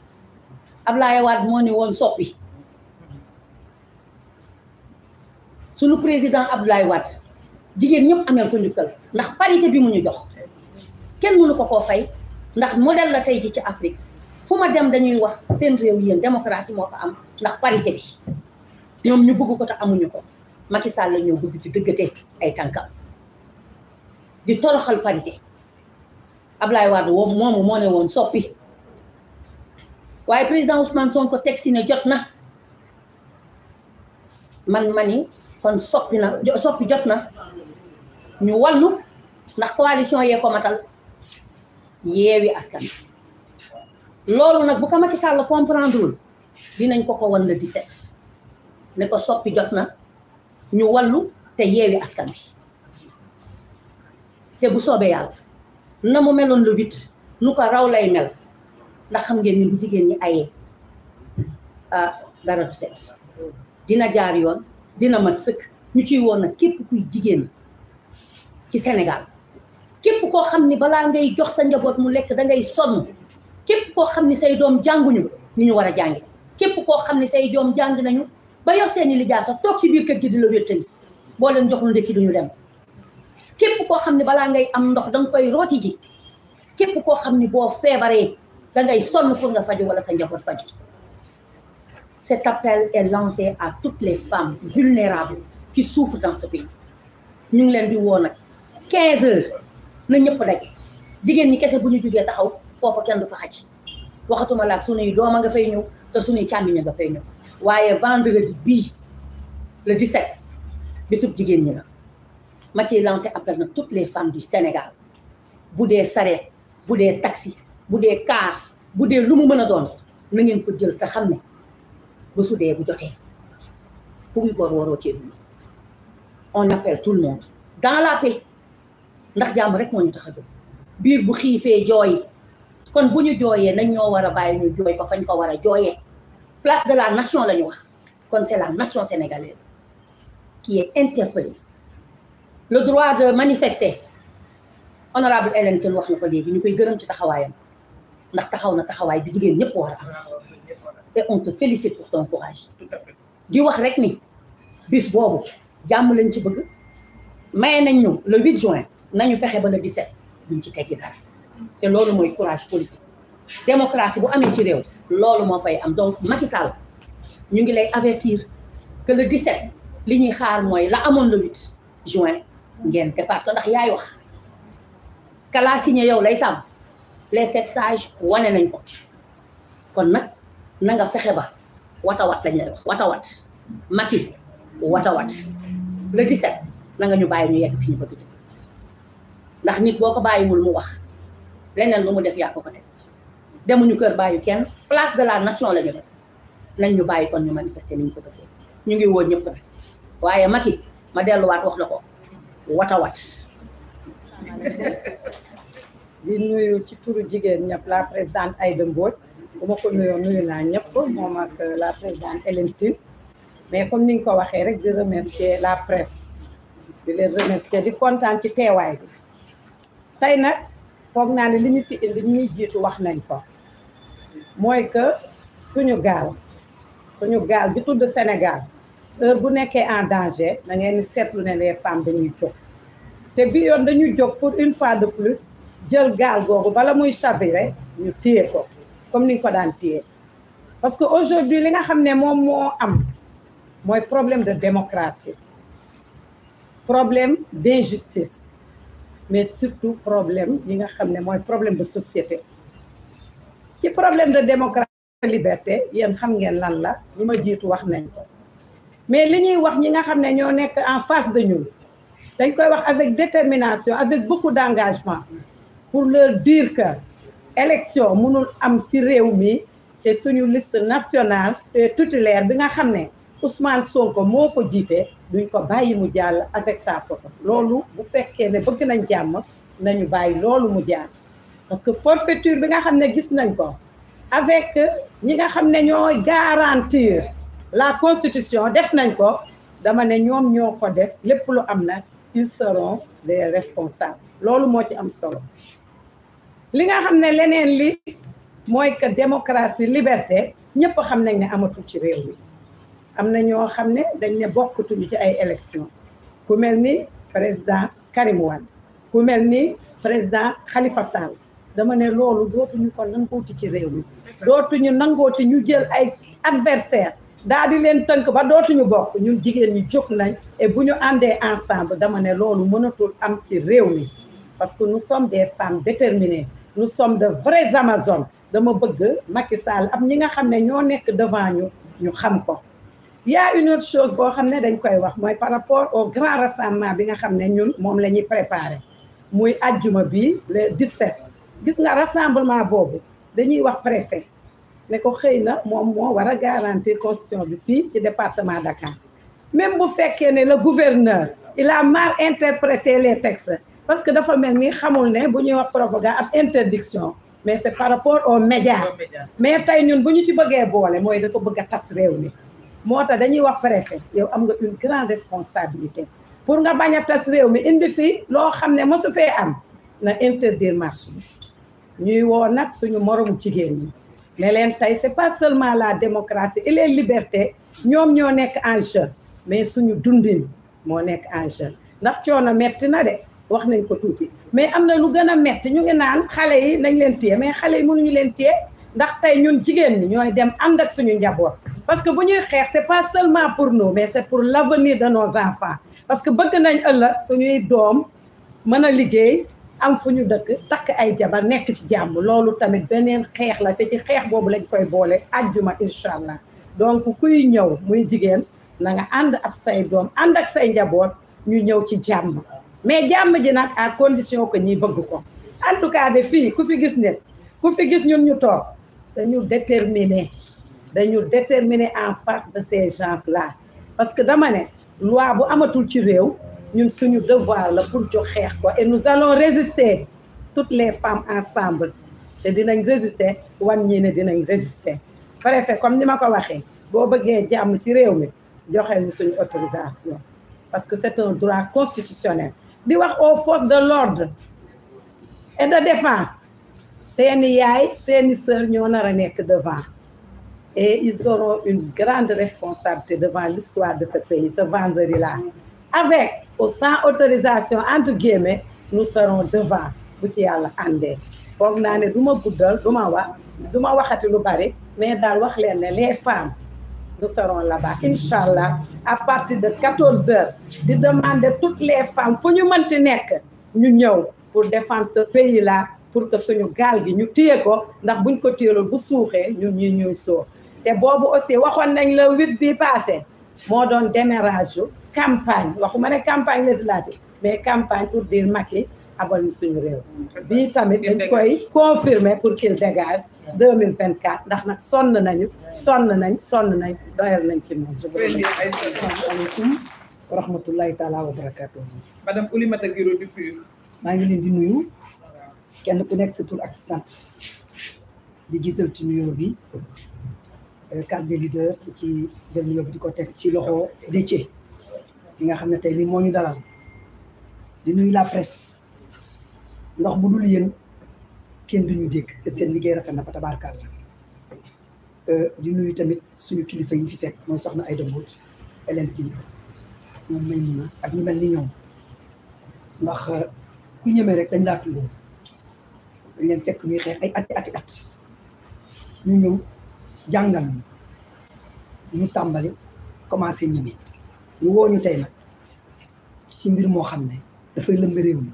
Ablaye Wade moo ne woon soppi sunu président Abdoulaye Wade jigéen ñëpp ameel ko njukkal ndax parité bi mu ñu jox kenn mënu ko koo fay ndax modèle la tey ji ci Afrique fu ma dem dañuy wax seen réew yéen démocratie moo fa am ndax parité bi ñoom ñu bëgg ko te amuñu ko Macky Sall la ñoo bëgg ci dëggate ay tànkam di toroxal parité Abdoulaye Wade moomu moo ne woon soppi waaye président Ousmane Sonko teg si ne jot na mani kon soppi jot na ñu wàllu ndax coalition yee ko matal Yewwi Askan Wi loolu nag bu ko Macky Sall comprendreul dinañ ko wan le 17 ne ko soppi jot na ñu wàllu te Yewwi Askan Wi te bu soobee yàlla na mu meloon le 8 nu ko raw lay mel ndax xam ngeen ni bu jigéen ñi ayee dara du set dina jaar yoon dina mat sëkk ñu ciy woon nag képp kuy jigéen ci Sénégal képp koo xam ni balaa ngay jox sa njaboot mu lekk da ngay sonn képp koo xam ni say doom jànguñu ni ñu war a jàngi képp koo xam ni say doom jàng nañu ba yor seeni lijaasa sax toog ci biir kër gi di la wéttali boo leen joxul ndekki duñu dem képp koo xam ni balaa ngay am ndox danga koy rooti ji képp koo xam ni boo feebaree da ngay sonn pour nga faju wala sa njaboot faju cet appel est lancé à toutes les femmes vulnérables qui souffrent dans ce pays ñu ngi leen di woo nag 15 heures na ñëpp daje jigéen ñi kese bu ñu jugee taxaw foofu kenn du fa xaj waxatuma la ak sunuy doom a nga fay ñëw te sunuy càmmiñ nga fay ñëw waaye vendredi bii le 17 bisub jigéen ñi la ma ciy lancé appel na toutes les femmes du Sénégal bu dee sareet bu dee taxi bu dee car bu dee lu mu mën a doon na ngeen ko jël te xam ne ba su dee bu jotee ku muy góor waroo cee dund on appelle tout le monde dans la paix ndax jàmm rek moo ñu tax a jóg biir bu xiifee jooy kon bu ñu jooyee nañ ñoo war a bàyyi ñu jooy ko fañ ko war a jooyee place de la nation la ñu wax kon c'est la nation sénégalaise qui est interpellée le droit de manifester honorable Hélène Tine wax na ko léegi ñu koy gërëm ci taxawaayam ndax taxaw na taxawaay bi jigéen ñëpp war a am et on te félicite pour ton courage di wax rek ni bis boobu jàmm lañ ci bëgg maye nañ ñu le 8 juin nañu fexe ba le 17 duñ ci teggi dara te loolu mooy courage politique démocratie bu amee ci réew loolu moo fay am donc Macky Sall ñu ngi lay avertir que le 17 li ñuy xaar mooy la amoon le 8 juin ngeen defaat ko ndax yaay wax kala signé yow lay tam les 7 sages wane nañ ko kon nag na nga fexe ba watawat lañ lay wax watawat Macky watawat le 17 na nga ñu bàyyi ñu yegg fi ñu bëgg jëm ndax nit boo ko bàyyiwul mu wax leneen lu mu def yaa ko teg demuñu kër bàyyi kenn place de la nation la ñu def nañ ñu bàyyi kon ñu manifester ni ñu ko bëggee ñu ngi woo ñëpp nag waaye Macky ma delluwaat wax la ko watawat di nuyu ci turu jigéen ñëpp la présidente Aïda Mbodj bu ma ko nuyoo nuyu naa ñëpp moom ak la présidente Hélène Tine mais comme ni nga ko waxee rek di remercier la presse di leen remercier di kontaan ci teewaay bi tey nag foog naa ne li ñu fi indi ñuy jiitu wax nañ ko mooy que suñu gaal bi tudd Sénégal heure bu nekkee en danger da ngeen di seetlu ne les femmes dañuy jóg te bi yoon dañuy jóg pour une fois de plus jël gaal googu bala muy chavirer ñu téye ko comme ni nga ko daan téye parce que aujourd'hui li nga xam ne moom moo am mooy problème de démocratie problème d'injustice mais surtout problème yi nga xam ne mooy problème de société ci problème de démocratie liberté yéen xam ngeen lan la ñu ma jiitu wax nañ ko mais li ñuy wax ñi nga xam ne ñoo nekk en face de ñun dañ koy wax avec détermination avec beaucoup d'engagement pour leur dire que élection mënul am ci réew mi te suñu liste nationale tutélaire bi nga xam ne Ousmane Sonko moo ko jiite duñ ko bàyyi mu jàll avec sa photo loolu bu fekkee ne bëgg nañ jàmm nañu bàyyi loolu mu jàll parce que forfaiture bi nga xam ne gis nañ ko avec ñi nga xam ne ñooy garantir la constitution def nañ ko dama ne ñoom ñoo ko def lépp lu am na ils seront les responsables loolu moo ci am solo li nga xam ne leneen li mooy que démocratie liberté ñëpp xam nañ ne amatul ci réew mi am na ñoo xam ne dañ ne bokkatuñu ci ay élections ku mel ni président Karim Wade ku mel ni président Khalifa Sall dama ne loolu dootuñu ko nangooti ci réew mi dootuñu nangooti ñu jël ay adversaire daal di leen tënk ba dootuñu bokk ñun jigéen ñi jóg nañ et bu ñu àndee ensemble dama ne loolu mënatul am ci réew mi parce que nous sommes des femmes déterminées nous sommes de vraies amazones dama bëgg Macky Sall am ñi nga xam ne ñoo nekk devant ñu xam ko. Il y a une autre chose boo xam ne dañ koy wax mooy par rapport au grand rassemblement bi nga xam ne ñun moom la ñuy préparer muy ajjuma bi le 17 gis nga rassemblement boobu dañuy wax préfet ne ko xëy na moom moo war a garantir constitution bi fii ci département Dakar même bu fekkee ne le gouverneur il a mal interprété les textes parce que dafa mel ni xamul ne bu ñuy wax propagande ab interdiction mais c'est par rapport aux médias mais tey ñun bu ñu ci bëggee boole mooy dafa bëgg a tas réew mi moo tax dañuy wax préfet yow am nga une grande responsabilité pour nga bañ a tas réew mi indi fii loo xam ne mosu fee am na interdire marche bi ñuy woo nag suñu moromu jigéen ñi ne leen tey c'est pas seulement la démocratie et les libertés ñoom ñoo nekk en jeu mais suñu dundin moo nekk en jeu ndax coono metti na de wax nañ ko tuuti mais am na lu gën a metti ñu ngi naan xale yi nañ leen téye mais xale yi mënuñu leen téye ndax tey ñun jigéen ñi ñooy dem ànd ak suñu njaboot parce que bu ñuy xeex c'est pas seulement pour nous mais c'est pour l'avenir de nos enfants parce que bëgg nañ ëllëg suñuy doom mën a liggéey am fu ñu dëkk takk ay jabar nekk ci jàmm loolu tamit beneen xeex la te ci xeex boobu lañ koy boole àjjuma incha allah donc kuy ñëw muy jigéen na nga ànd ak say doom ànd ak say njaboot ñu ñëw ci jàmm mais jàmm ji nag à condition que ñi bëgg ko en tout cas de fii ku fi gis ne ku fi gis ñun ñu toog dañu déterminer en face de ces gens là parce que dama ne loi bu amatul ci réew ñun suñu devoir la pour jox xeex ko et nous allons résister toutes les femmes ensemble te dinañ résister wan ñi ne dinañ résister préfet comme ni ma ko waxee boo bëggee jàmm ci réew mi joxe ñu suñu autorisation parce que c'est un droit constitutionnel di wax aux forces de l'ordre et de défense seeni yaay seeni sœur ñoo nar a nekk devant et ils auront une grande responsabilité devant l'histoire de ce pays ce vendredi-là avec ou sans autorisation entre guillemets nous serons devant bu ci yàlla àndee foog naa ne du ma guddal du ma waxati lu bari mais daal wax leen ne les femmes nous serons là-bas inchallah à partir de 14 heures di demander toutes les femmes fu ñu mënti nekk ñu ñëw pour défendre ce pays-là pour que suñu gaal gi ñu téye ko ndax buñ ko téyeloon bu suuxee ñun ñi ñuy soo te boobu aussi waxoon nañ la 8 bi passé moo doon démarrage campagne waxuma ne campagne législative mais campagne pour dire Macky abal ñu suñu réew bii tamit dañ koy confirmer pour qu'il dégage 2024 ndax nag sonn nañ doyal nañ ci moom. asalaamaaleykum wa rahmatullahi taala wa barakatuh. Madame Oulimata Guiro du PUR. maa ngi leen di nuyu kenn ku nekk sa tur ak sa sant di jiital ci nuyoo bi carte des leaders di ci jël nuyoo bi di ko teg ci loxo Déthié li nga xam ne tey lii moo ñu dalal di nuyu la presse ndax bu dul yéen kenn duñu dégg te seen liggéey rafet na fa tabaarkalla di nuyu tamit suñu kilifa yi fi fekk mooy soxna Aïda Mbodj Elentine moom may mun a ak ñu mel ni ñoom ndax ku ñemee rek dañ laa tudd dañ leen fekk ñuy xeex ay ati ñu ñëw jàngal ñu tàmbali commencé ñeme ñu woo ñu tey nag ci mbir moo xam ne dafay lëmb réew mi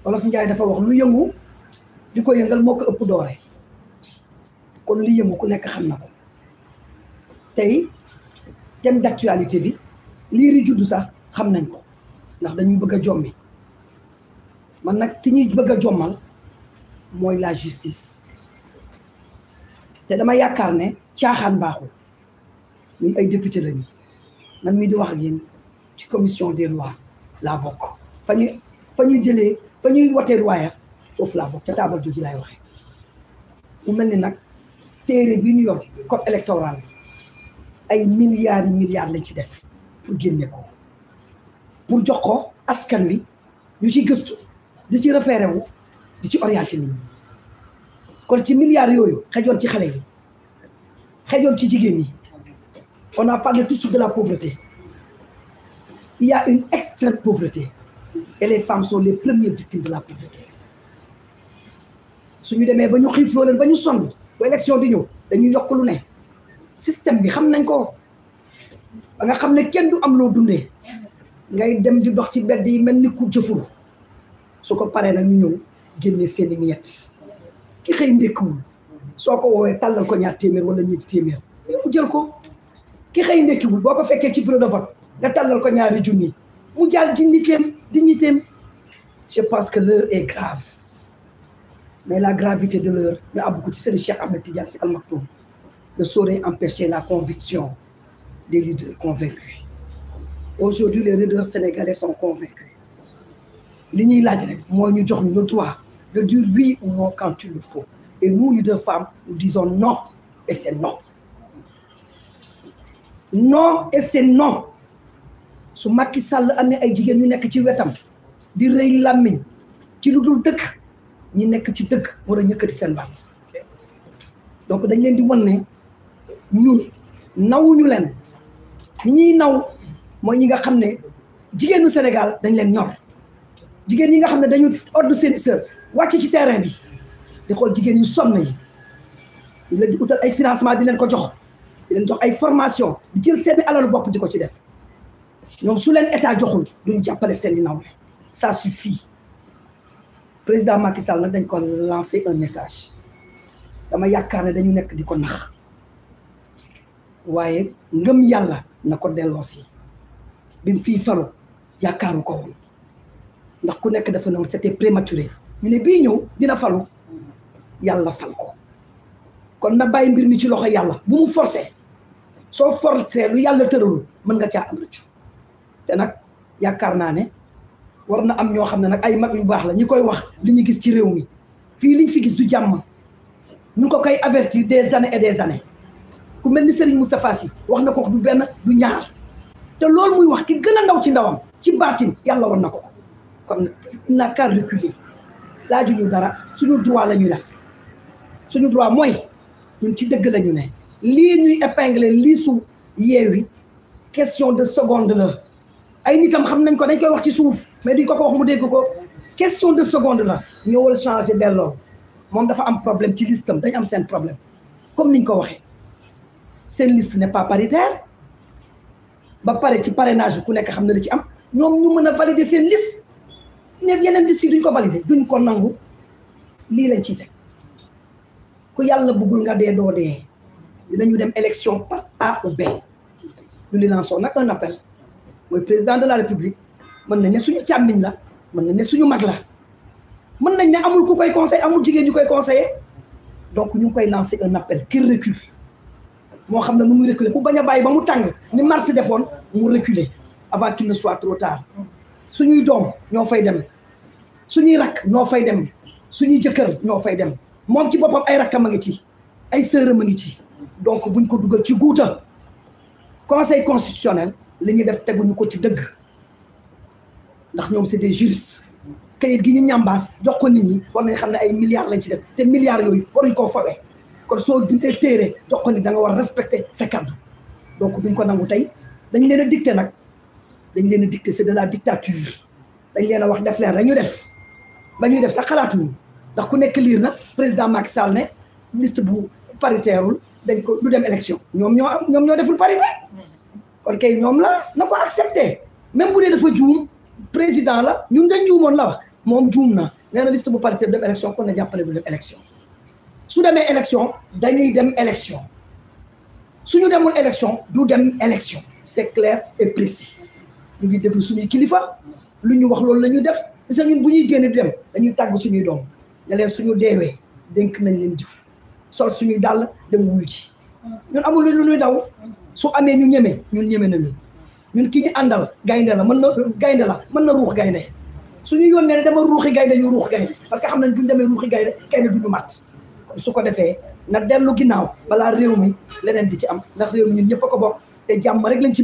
Wolof Njaay dafa wax lu yëngu li ko yëngal moo ko ëpp doore kon li yëngu ku nekk xam na ko tey thème d'actualité bi liiri juddu sax xam nañ ko ndax dañuy bëgg a jommi man nag ki ñuy bëgg a jommal mooy la justice te dama yaakaar ne caaxaan baaxul ñun ay député lañu man mii di wax ak yéen ci commission des lois laa bokk fa ñuy wotee loi foofu laa bokk ca taabal jooju laay waxee mu mel ni nag téere bi ñu yor code électoral ay milliards lañ ci def pour génne ko pour jox ko askan wi ñu ci gëstu di ci référé wu di ci orienté nit ñi kon ci milliards yooyu xejoon ci xale yi xejoon ci jigéen ñi on a parlé tout de suite de la pauvreté il y a une extrême pauvreté et les femmes sont les premières victimes de la pauvreté suñu demee ba ñu xiifloo leen ba ñu sonn ba élection di ñëw dañuy yokk lu ne système bi xam nañ ko ba nga xam ne kenn du am loo dundee ngay dem di dox ci mbedd yi mel ni ku jëfur su ko paree nag ñu ñëw génne seeni miette ki xëy ndékkiwul soo ko woowee tàllal ko ñaar téeméer wala ñeenti téeméer mais mu jël ko ki xëy ndékkiwul boo ko fekkee ci bureau de vote nga tàllal ko ñaari junni mu jàll dignitéem je pense que l'heure est grave mais la gravité de l'heure nga àbb ko ci Serigne Cheikh Ahmed Tidiane Sy Al Maktoum ne saurait empêcher la conviction des leaders convaincus. Aujourd'hui, les leaders sénégalais sont convaincus. Li ñuy laaj rek mooy ñu jox ñu le droit de dire oui ou non quand il le faut. Et nous, leaders femmes, nous disons non et c'est non. Non et c'est non. Su Macky Sall amee ay jigéen ñu nekk ci wetam di rëy làmmiñ ci lu dul dëkk ñi nekk ci dëkk war a ñëkkati seen baat donc dañ leen di wan ne ñun nawuñu leen ñi ñuy naw mooy ñi nga xam ne jigéenu Sénégal dañ leen ñor jigéen ñi nga xam ne dañu oddu seen sër wàcc ci terrain bi di xool jigéen ñu sonn yi di leen di utal ay financement di leen ko jox di leen jox ay formation di jël seen alalu bopp di ko ci def ñoom su leen état joxul duñ jàppale seen i nawle ça suffit président Macky Sall nag dañ ko lancer un message dama yaakaar ne dañu nekk di ko nax waaye ngëm yàlla na ko delloosi bi mu fii falu yaakaaru ko woon ndax ku nekk dafa ne woon c'était prématuré ñu ne bii ñëw dina falu yàlla fal ko kon na bàyyi mbir mi ci loxo yàlla bu mu forcé soo forcé lu yàlla tëralul mën nga caa am rëccu te nag yaakaar naa ne war na am ñoo xam ne nag ay mag yu baax la ñi koy wax li ñu gis ci réew mi fii liñ fi gis du jàmm ñu ngi ko koy avertir des années et des années ku mel ni Serigne Moustapha Sy wax na ko du benn du ñaar te loolu muy wax ki gën a ndaw ci ndawam ci baatin yàlla war na ko ko comme n'a qu'à reculer laajuñu dara suñu droit la ñu def suñu droit mooy ñun ci dëgg la ñu ne lii ñuy épingler lii su Yewwi question de seconde la ay nitam xam nañ ko dañ koy wax ci suuf mais duñ ko ko wax mu dégg ko question de seconde la ñëwal changer delloo moom dafa am problème ci listam dañ am seen problème comme niñ ko waxee seen liste n'est pas paritaire ba pare ci parrainage bi ku nekk xam na li ci am ñoom ñu mën a valider seen liste ne yeneen liste yi duñ ko valider duñ ko nangu lii lañ ciy teg ku yàlla bëggul nga dee doo dee dinañu dem élection par A ou B ñu li lançons nag un appel mooy président de la république mën nañ ne suñu càmmiñ la mën nañ ne suñu mag la mën nañ ne amul ku koy conseil amul jigéen ñu koy conseiller donc ñu ngi koy lancer un appel qu'il recule moo xam ne nu muy reculer bu bañ a bàyyi ba mu tàng ni Mars defoon mu reculer avant qu'il ne soit trop tard suñuy doom ñoo fay dem suñuy rakk ñoo fay dem suñuy jëkkër ñoo fay dem moom ci boppam ay rakkam a ngi ci ay sëram a ngi ci donc buñ ko dugal ci guuta conseil constitutionnel li ñu def teguñu ko ci dëgg ndax ñoom c'est des juristes kayit gi ñu ñambaas jox ko nit ñi war nañ xam ne ay milliards lañ ci def te milliards yooyu waruñ koo fawee kon soo bindee téere jox ko nit da nga war a respecter sa kàddu donc duñ ko nangu tey dañ leen a dicté nag dañ leen a dicté c'est de la dictature dañ leen a wax def leen rek ñu def ba ñuy def sax xalaatuñu ndax ku nekk liir na président Macky Sall ne liste bu paritairul dañ ko du dem élection ñoom ñoo deful parité kon kay ñoom la na ko accepté même bu dee dafa juum président la ñun dañ juumoon la wax moom juum na nee na liste bu paritaire dem élection kon na jàppale du dem élection su demee élection dañuy dem élection suñu demul élection du dem élection c'est clair et précis ñu ngi déglu suñuy kilifa lu ñu wax loolu la ñuy def gis ñun bu ñuy génn di dem dañuy tàgg suñuy doom ne leen suñu deewee dénk nañ leen jiw sol suñuy dàll dem wuyu ci ñun amul lu ñuy daw su amee ñu ñeme ñun ñeme nañu ñun ki ñu àndal gaynde la mën na ruux gaynde suñu yónnee ne dama ruuxi gaynde ñu ruux gaynde parce que xam nañ buñ demee ruuxi gaynde duñu mat kon su ko defee na dellu ginnaaw balaa réew mi leneen di ci am ndax réew mi ñun ñëpp a ko bokk te jàmm rek lañ ci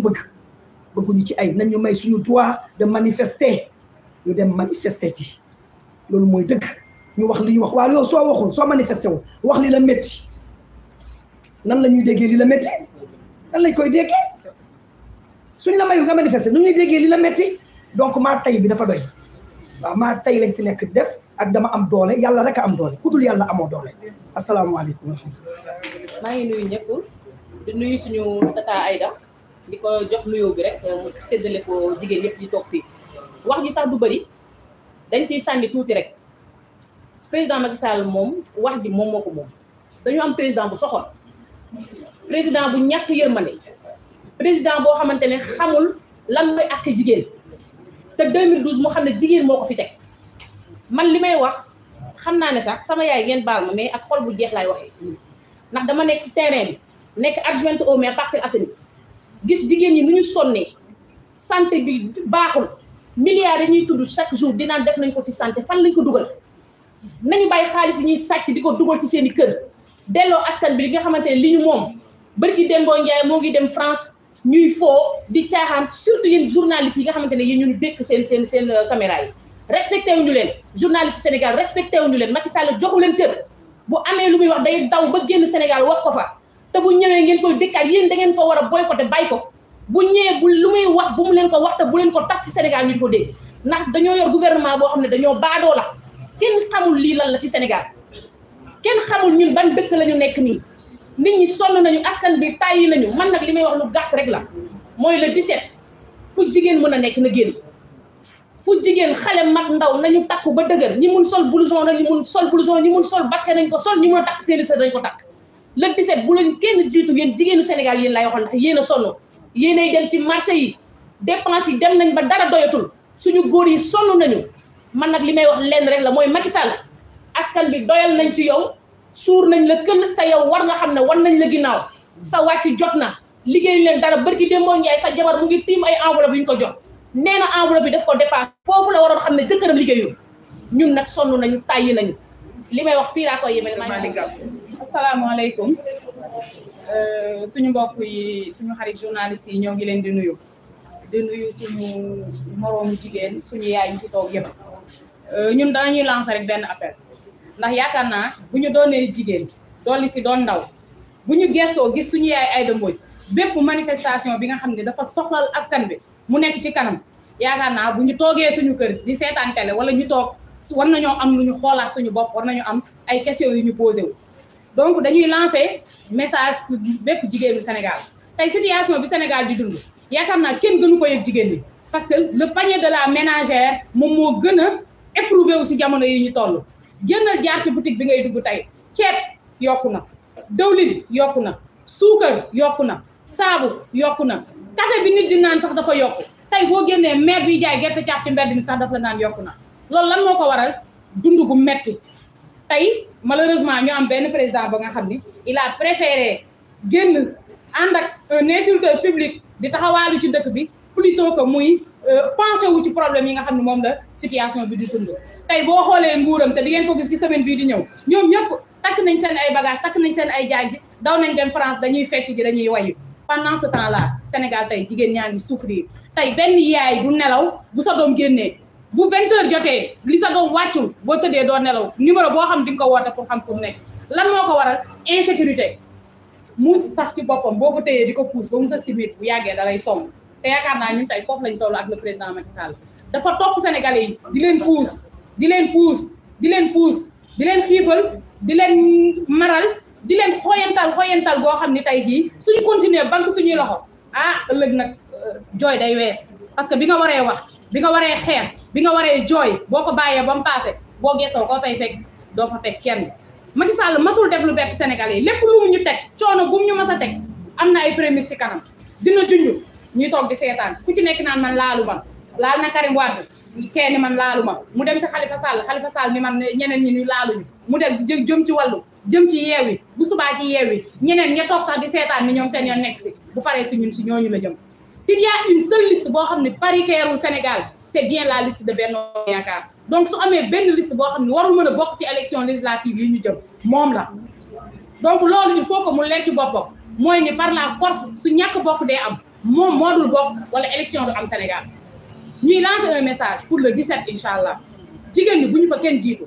bëgguñu ci ay nañ ñu may suñu droit de manifester ñu dem manifester ci loolu mooy dëgg ñu wax li ñu wax waaw yow soo waxul soo manifesté wu wax li la métti nan la ñuy déggee li la métti nan lañ koy déggee suñ la mayu nga manifesté nu ñuy déggee li la métti donc maa tay bi dafa doy waaw maa tay lañ fi nekk def ak dama am doole yàlla rek a am doole ku dul yàlla amoo doole asalaamaaleykum wa rahmatulah. maa ngi nuyu ñëpp di nuyu suñu tata Aïda di ko jox nuyoo bi rek mu séddale ko jigéen yëpp di toog fii wax ji sax du bëri dañ ciy sànni tuuti rek. président Macky Sall moom wax ji moom moo ko moom dañu am président bu soxor président bu ñàkk yërmande président boo xamante ne xamul lan mooy ak jigéen te 2012 mu xam ne jigéen moo ko fi teg man li may wax xam naa ne sax sama yaay ngeen baal ma mais ak xol bu jeex laay waxee ndax dama nekk ci terrain bi nekk adjointe au maire Parcelles Assainies gis jigéen ñi nu ñu sonnee santé bi baaxul milliards yi ñuy tudd chaque jour dinaan def nañ ko ci santé fan lañ ko dugal nañu bàyyi xaalis yi ñuy sàcc di ko dugal ci seen i kër delloo askan bi li nga xamante ne li ñu moom bërki Dembo Ndiaye moo ngi dem France ñuy foo di caaxaan surtout yéen journalistes yi nga xamante ne yéen ñu dékk seen caméra yi respecté wuñu leen journaliste Sénégal respecté wuñu leen Macky Sall joxu leen cër bu amee lu muy wax day daw ba génn Sénégal wax ko fa te bu ñëwee ngeen koy dëkkaat yéen da ngeen ko war a boycotté bàyyi ko bu ñëwee bu lu muy wax bu mu leen ko wax te bu leen ko tas ci Sénégal ñu di ko dégg ndax dañoo yor gouvernement boo xam ne dañoo baadoo la kenn xamul lii lan la ci Sénégal kenn xamul ñun ban dëkk la ñu nekk nii nit ñi sonn nañu askan bi tàyyi nañu man nag li may wax lu gàtt rek la mooy le 17 fu jigéen mën a nekk na génn fu jigéen xale mag ndaw nañu takku ba dëgër ñi mun sol blouson nag ñi mun sol blouson ñi mun sol basket nañ ko sol ñi mun a takk seeni sër nañ ko takk le 17 bu leen kenn jiitu yéen jigéenu Sénégal yéen laay waxal ndax yéen a sonn yéenay dem ci marché yi dépense yi dem nañ ba dara doyatul suñu góor yi sonn nañu man nag li may wax lenn rek la mooy Macky Sall askan bi doyal nañ ci yow suur nañ la këll te yow war nga xam ne war nañ la ginnaaw sa wàcc jot na liggéeyu leen dara bërki Demba Ndiaye sa jabar mu ngi tiim ay enveloppe yu ñu ko jox nee na enveloppe bi daf ko dépassé foofu la waroon xam ne jëkkëram liggéeyul ñun nag sonn nañu tàyyi nañu li may wax fii laa koy yemale maa ngi asalaamaaleykum suñu mbokk yi suñu xarit journaliste yi ñoo ngi leen di nuyu suñu moroomu jigéen suñu yaay ñu fi toog yëpp ñun danañuy lancer rek benn appel ndax yaakaar naa bu ñu doonee jigéen dolli si doon ndaw bu ñu gestoo gis suñu yaay Aïda Mbodj bépp manifestation bi nga xam ne dafa soxlal askan bi mu nekk ci kanam yaakaar naa bu ñu toogee suñu kër di seetaan télé wala ñu toog war nañoo am lu ñu xoolaat suñu bopp war nañu am ay questions yu ñu posé wu donc dañuy lancer message su bépp jigéenu Sénégal tey situation bi Sénégal di dund yaakaar naa kenn gënu ko yëg jigéen ñi parce que le panier de la ménagère moom moo gën a éprouvé wu si jamono yi ñu toll génnal jaar ci boutique bi ngay dugg tey ceeb yokku na dëwlin yokku na suukar yokku na saabu yokku na café bi nit di naan sax dafa yokku tey boo génnee maire bi jaay gerte caaf ci mbedd mi sax dafa la naan yokku na loolu lan moo ko waral dund gu metti tey malheureusement ñu am benn président ba nga xam ni il a préféré génn ànd ak un insulteur public di taxawaalu ci dëkk bi plutôt que muy pensé wu ci problème yi nga xam ne moom la situation bi di dund tey boo xoolee nguuram te di ngeen ko gis ci semaine bii di ñëw ñoom ñëpp takk nañ seen ay bagages takk nañ seen ay jaaj daw nañ dem France dañuy fecc ji dañuy wayu pendant ce temps là Sénégal tey jigéen ñaa ngi souffrir tey benn yaay du nelaw bu sa doom génnee bu 20h jotee li sa doom wàccul boo tëddee doo nelaw numéro boo xam di nga ko woote pour xam fu mu nekk lan moo ko waral insécurité muus sax ci boppam boo ko téyee di ko pousse ba mu sa sibit bu yàggee da lay somb te yaakaar naa ñun tey foofu lañ toll ak le président Macky Sall dafa topp Sénégalais yi di leen pousse di leen pousse di leen pousse di leen xiifal di leen maral di leen xoyantal boo xam ni tey jii suñu continuer banque suñuy loxo ëllëg nag jooy day wees parce que bi nga waree wax bi nga waree xeex bi nga waree jooy boo ko bàyyee ba mu passé boo geesoo koo fay fekk doo fa fekk kenn Macky Sall masul def lu bett Sénégalais yi lépp lu mu ñu teg coono bu mu ñu mas a teg am na ay prémices ci kanam dina junj ñuy toog di seetaan ku ci nekk naan man laalu ma laal na Karim Wade kenn man laalu ma mu dem si Khalifa Sall ni man ñeneen ñi ñu laaluñu mu dem jëm ci wàllu jëm ci yeewi bu subaa ci yeewi ñeneen ña toog sax di seetaan ni ñoom seen yoon nekk si bu paree si ñun si ñooñu la jëm s'il y a une seule liste boo xam ne paritaire au Sénégal c'est bien la liste de Benno Yaakaar donc su amee benn liste boo xam ne warul mën a bokk ci élection législative yi ñu jëm moom la donc loolu il faut que mu leer ci boppam mooy ni par la force su ñàkk bokk dee am moom moo dul bokk wala élection du am Sénégal ñuy lancer un message pour le 17 incha allah jigéen ñi bu ñu fa kenn jiitu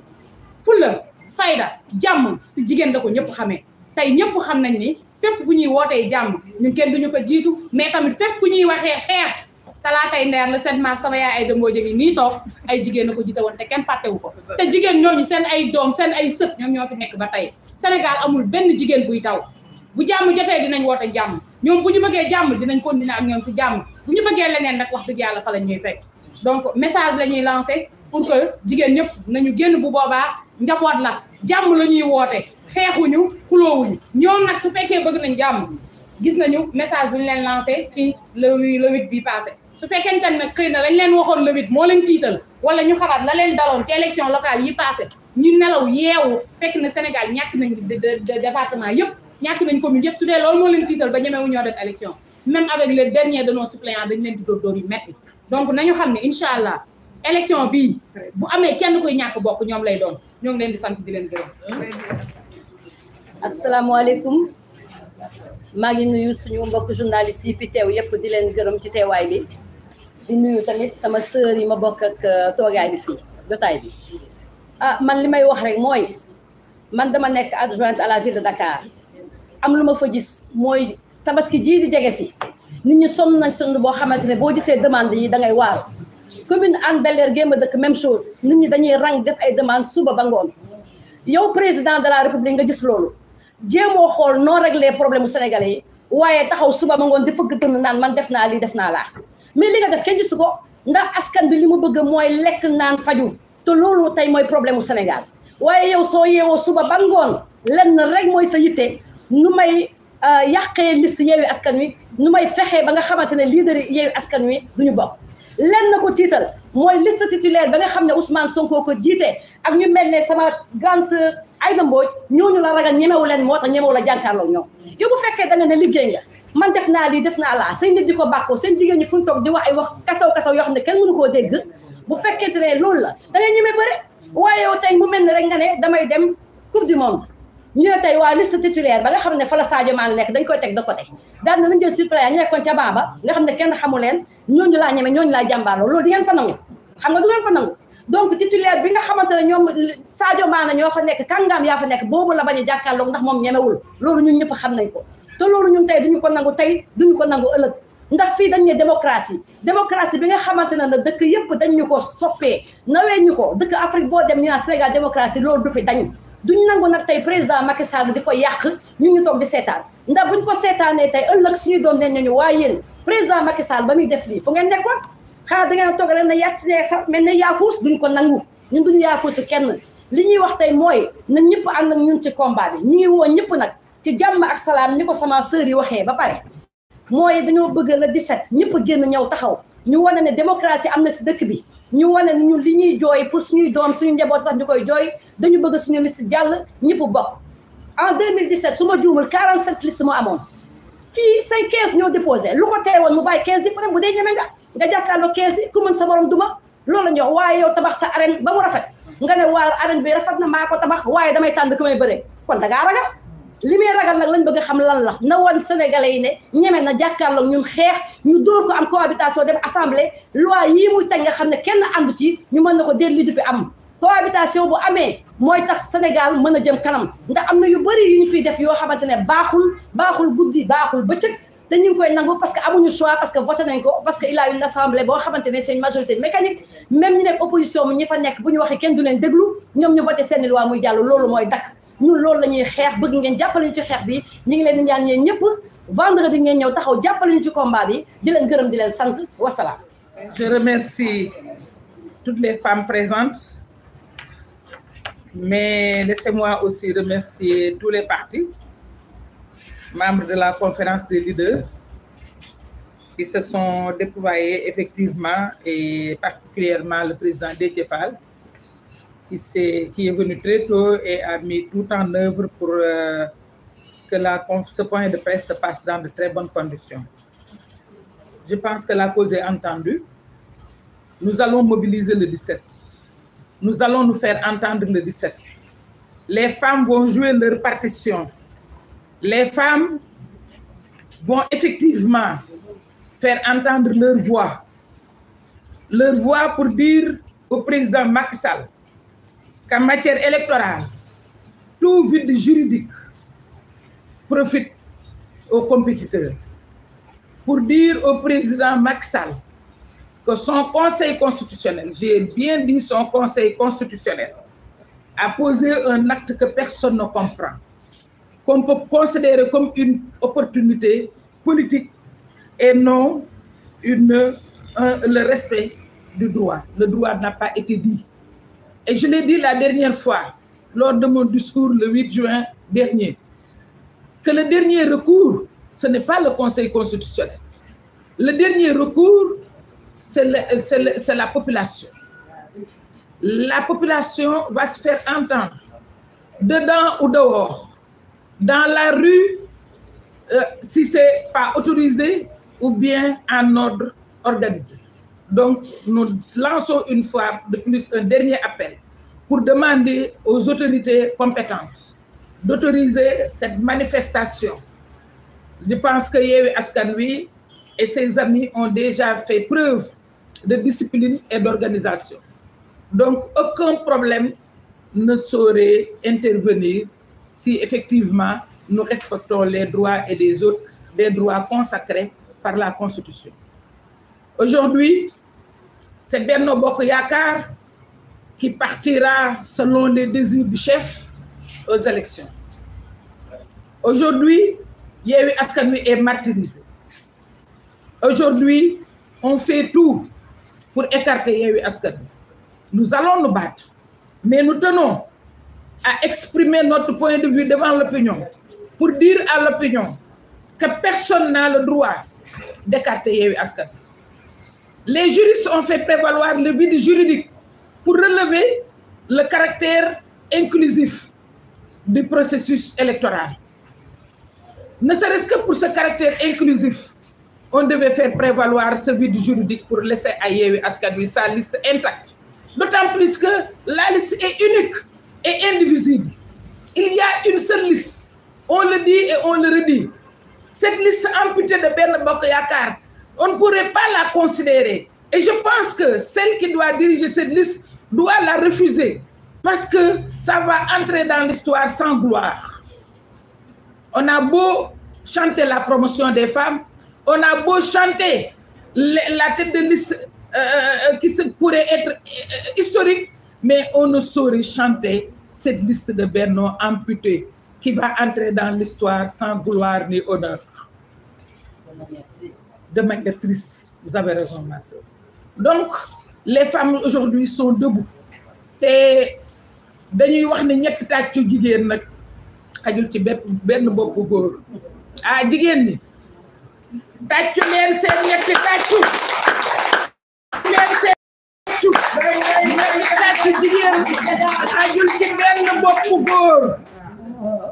fulla fayda jàmm si jigéen da ko ñëpp xamee tey ñëpp xam nañ ni fépp fu ñuy wootee jàmm ñun kenn duñu fa jiitu mais tamit fépp fu ñuy waxee xeex talaatay ndeer le 7 mars sama yaay Aïda Mbodj ngi nii toog ay jigéen a ko jiite woon te kenn fàttewu ko te jigéen ñooñu seen ay doom seen ay sët ñoom ñoo fi nekk ba tey Sénégal amul benn jigéen buy daw bu jàmm jotee dinañ woote jàmm ñoom bu ñu bëggee jàmm dinañ continuer ak ñoom si jàmm bu ñu bëggee leneen nag wax dëgg yàlla fa lañ ñuy fekk donc message la ñuy lancé pour que jigéen ñëpp nañu génn bu boobaa njaboot la jàmm la ñuy woote xeexuñu xuloowuñu ñoom nag su fekkee bëgg nañ jàmm gis nañu message bu ñu leen lancé ci le 8 bi passé su fekkente nag xëy na lañ leen waxoon le 8 moo leen tiital wala ñu xalaat la leen daloon ci élection locale yi passé ñu nelaw yeewu fekk na Sénégal ñàkk nañ département yëpp ñàkk nañ commune yëpp su dee loolu moo leen tiital ba ñemewu ñoo def élection même avec le dernier de nos suppléants dañ leen di dóor yu metti donc nañu xam ne incha allah élection bii bu amee kenn koy ñàkk bokk ñoom lay doon ñoo ngi leen di sant di leen gërëm. asalaamaaleykum maa ngi nuyu suñu mbokk journaliste yi fi teew yëpp di leen gërëm ci teewaay bi di nuyu tamit sama sœur yi ma bokk ak toogaay bi fii jotaay bi man li may wax rek mooy man dama nekk adjointe à la ville de Dakar am lu ma fa gis mooy tabaski jii di jege si nit ñi sonn nañ sonn boo xamante ne boo gisee demande yi da ngay waaru commune Hann Bel-Air Guémba dëkk même chose nit ñi dañuy rang def ay demande suba ba ngoon yow président de la république nga gis loolu jéemoo xool noo réglé problème mu sénégalais yi waaye taxaw suba ba ngoon di fëgg dënn naan man def naa lii def naa laa mais li nga def kenn gisu ko ndax askan bi li mu bëgg mooy lekk naan faju te loolu tey mooy problème mu Sénégal waaye yow soo yeewoo suba ba ngoon lenn rek mooy sa yitte nu may yàqee liste Yewwi Askan Wi nu may fexee ba nga xamante ne leader Yewwi Askan Wi duñu bokk lenn na ko tiital mooy liste titulaire ba nga xam ne Ousmane Sonko ko jiite ak ñu mel ne sama grande sœur Aïda Mbodj ñooñu la ragal ñemewu leen moo tax ñemewu la jànkaarloo ñoom yow bu fekkee da nga ne liggéey nga man def naa lii def naa laa seen nit di ko bàkkoo seen jigéen ñi fu ñu toog di wax ay wax kasaw yoo xam ne kenn mënu koo dégg bu fekkente ne loolu la da ngay ñeme bëre waaye yow tey mu mel ne rek nga ne damay dem coupe du monde ñu ne tey waa liste titulaire ba nga xam ne fa la Sadio Mané nekk dañ koy teg de côté daal na nañ jël suppléant ñu nekkoon ca Bamba nga xam ne kenn xamu leen ñooñu laa ñeme ñooñu laa jàmbaarloo loolu di ngeen ko nangu xam nga du ngeen ko nangu donc titulaire bi nga xamante ne ñoom Sadio Mané ñoo fa nekk kàngaam yaa fa nekk boobu la bañ a jàkkaarloog ndax moom ñemewul loolu ñun ñëpp xam nañ ko te loolu ñun tey duñu ko nangu tey duñu ko nangu ëllëg ndax fii dañ ne démocratie bi nga xamante ne na dëkk yëpp dañ ñu ko soppee nawee ñu ko dëkk Afrique boo dem ñu naan Sénégal démocratie loolu du fi dañ duñu nangu nag tey président Macky Sall di ko yàq ñu toog di seetaan ndax buñ ko seetaanee tey ëllëg suñu doom ne nañu waaye yéen président Macky Sall ba muy def lii fu ngeen nekkoon xanaa da ngeen toog leen na yàq sax mel ne yaafuus duñ ko nangu ñun duñu yaafuusu kenn li ñuy wax tey mooy na ñëpp ànd ak ñun ci combat bi ñu ngi woo ñëpp nag ci jàmm ak salaam ni ko sama sœur yi waxee ba pare mooy dañoo bëgg le 17 ñëpp génn ñëw taxaw ñu wane ne démocratie am na si dëkk bi ñu wane ne ñun li ñuy jooy pour suñuy doom suñu njaboot tax ñu koy jooy dañu bëgg suñu liste jàll ñëpp bokk en 2017 su ma juumul 47 liste moo amoon fii say 15 ñoo déposé lu ko teewoon mu bàyyi 15 yi peut-être bu dee ñeme nga jàkkaarloo 15 yi ku mën sa morom duma loolu la ñu wax waaye yow tabax sa arène ba mu rafet nga ne waa arène bi rafet na maa ko tabax waaye damay tànn ku may bëree kon da ngaa ragal li muy ragal nag lañ bëgg a xam lan la na woon sénégalais yi ne ñeme na jàkkaarloog ñun xeex ñu dóor ko am cohabitation dem assemblée loi yii muy teg nga xam ne kenn àndu ci ñu mën na ko déet li du fi am cohabitation bu amee mooy tax Sénégal mën a jëm kanam ndax am na yu bëri yu ñu fiy def yoo xamante ne baaxul guddi baaxul bëccëg te ñu ngi koy nangu parce que amuñu choix parce que voté nañ ko parce que il a une assemblée boo xamante ne c'est une majorité mécanique même ñi nekk opposition mu ñi fa nekk bu ñu waxee kenn du leen déglu ñoom ñu voté seen loi muy jàll loolu mooy dakk ñun loolu la ñuy xeex bëgg ngeen jàppale ñu ci xeex bi ñu ngi leen di ñaan yéen ñëpp vendredi ngeen ñëw taxaw jàppale ñu ci combat bi di leen gërëm di leen sant wasalaam. Je remercie toutes les femmes présentes, mais laissez-moi aussi remercier tous les partis, membres de la conférence des leaders, qui se sont déployés effectivement, et particulièrement le président Déthié Fall, qui est venu très tôt et a mis tout en œuvre pour que ce point de presse se passe dans de très bonnes conditions. Je pense que la cause est entendue. Nous allons mobiliser le 17. Nous allons nous faire entendre le 17. Les femmes vont jouer leur partition. Les femmes vont effectivement faire entendre leur voix. Leur voix pour dire au président Macky Sall qu'en matière électorale, tout vide juridique profite aux compétiteurs. Pour dire au président Macky Sall que son conseil constitutionnel, j'ai bien dit son conseil constitutionnel, a posé un acte que personne ne comprend, qu'on peut considérer comme une opportunité politique et non le respect du droit. Le droit n'a pas été dit. Et je l'ai dit la dernière fois, lors de mon discours le 8 juin dernier, que le dernier recours, ce n'est pas le Conseil constitutionnel. Le dernier recours, c'est la population. La population va se faire entendre, dedans ou dehors, dans la rue, si ce n'est pas autorisé, ou bien en ordre organisé. Donc, nous lançons une fois de plus un dernier appel pour demander aux autorités compétentes d'autoriser cette manifestation. Je pense que Yewwi Askan Wi et ses amis ont déjà fait preuve de discipline et d'organisation. Donc, aucun problème ne saurait intervenir si effectivement nous respectons les droits et des autres, des droits consacrés par la Constitution. Aujourd'hui, c'est Benno Bokk Yakaar qui partira selon les désirs du chef aux élections. Aujourd'hui, Yewwi Askan Wi est martyrisé. Aujourd'hui, on fait tout pour écarter Yewwi Askan Wi. Nous allons nous battre, mais nous tenons à exprimer notre point de vue devant l'opinion pour dire à l'opinion que personne n'a le droit d'écarter Yewwi Askan Wi. Les juristes ont fait prévaloir le vide juridique pour relever le caractère inclusif du processus électoral. Ne serait-ce que pour ce caractère inclusif, on devait faire prévaloir ce vide juridique pour laisser à Yewwi Askan Wi sa liste intacte. D'autant plus que la liste est unique et indivisible. Il y a une seule liste. On le dit et on le redit. Cette liste amputée de Benno Bokk Yakaar, on ne pourrait pas la considérer. Et je pense que celle qui doit diriger cette liste doit la refuser. Parce que ça va entrer dans l'histoire sans gloire. On a beau chanter la promotion des femmes, on a beau chanter la tête de liste qui pourrait être historique, mais on ne saurait chanter cette liste de Benno amputée qui va entrer dans l'histoire sans gloire ni honneur. De manière triste, vous avez raison, ma soeur. Donc, les femmes aujourd'hui sont debout. Et dañuy wax ne ñetti tàccu jigéen nag xajul ci benn boppu góor. Ah jigéen ñi tàccu leen seen ñetti tàccu. leen seen tàccu jigéen xajul ci benn boppu góor.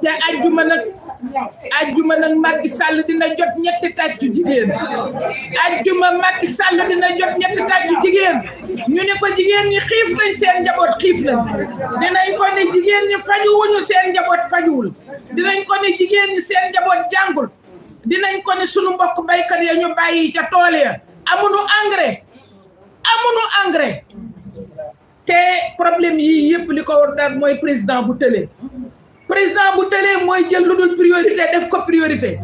te ajjuma nag Macky Sall dina jot ñetti tàccu jigéen. ajjuma Macky Sall dina jot ñetti tàccu jigéen. ñu ne ko jigéen ñi xiif nañ seen njaboot xiif nañ. dinañ ko ne jigéen ñi fajuwuñu seen njaboot fajuwul. dinañ ko ne jigéen ñi seen njaboot jàngul. dinañ ko ne sunu mbokk baykat ya ñu bàyyi ca tool ya amuñu engrais. te problème yii yëpp li ko war daal mooy président bu tëlee. président bu tëlee mooy jël lu dul priorité def ko priorité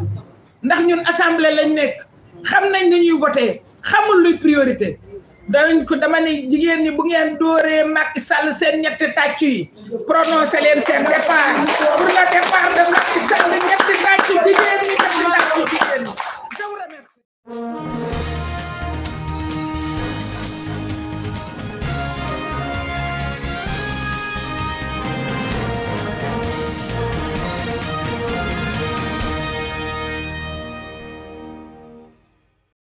ndax ñun assemblée lañ nekk xam nañ ni ñuy voté xamul luy priorité dañ ko dama ne jigéen ñi bu ngeen dooree Macky Sall seen ñetti tàccu yi prononcé leen seen départ pour le départ de Macky Sall ñetti tàccu jigéen ñi ñetti tàccu jigéen ñi je vous remercie.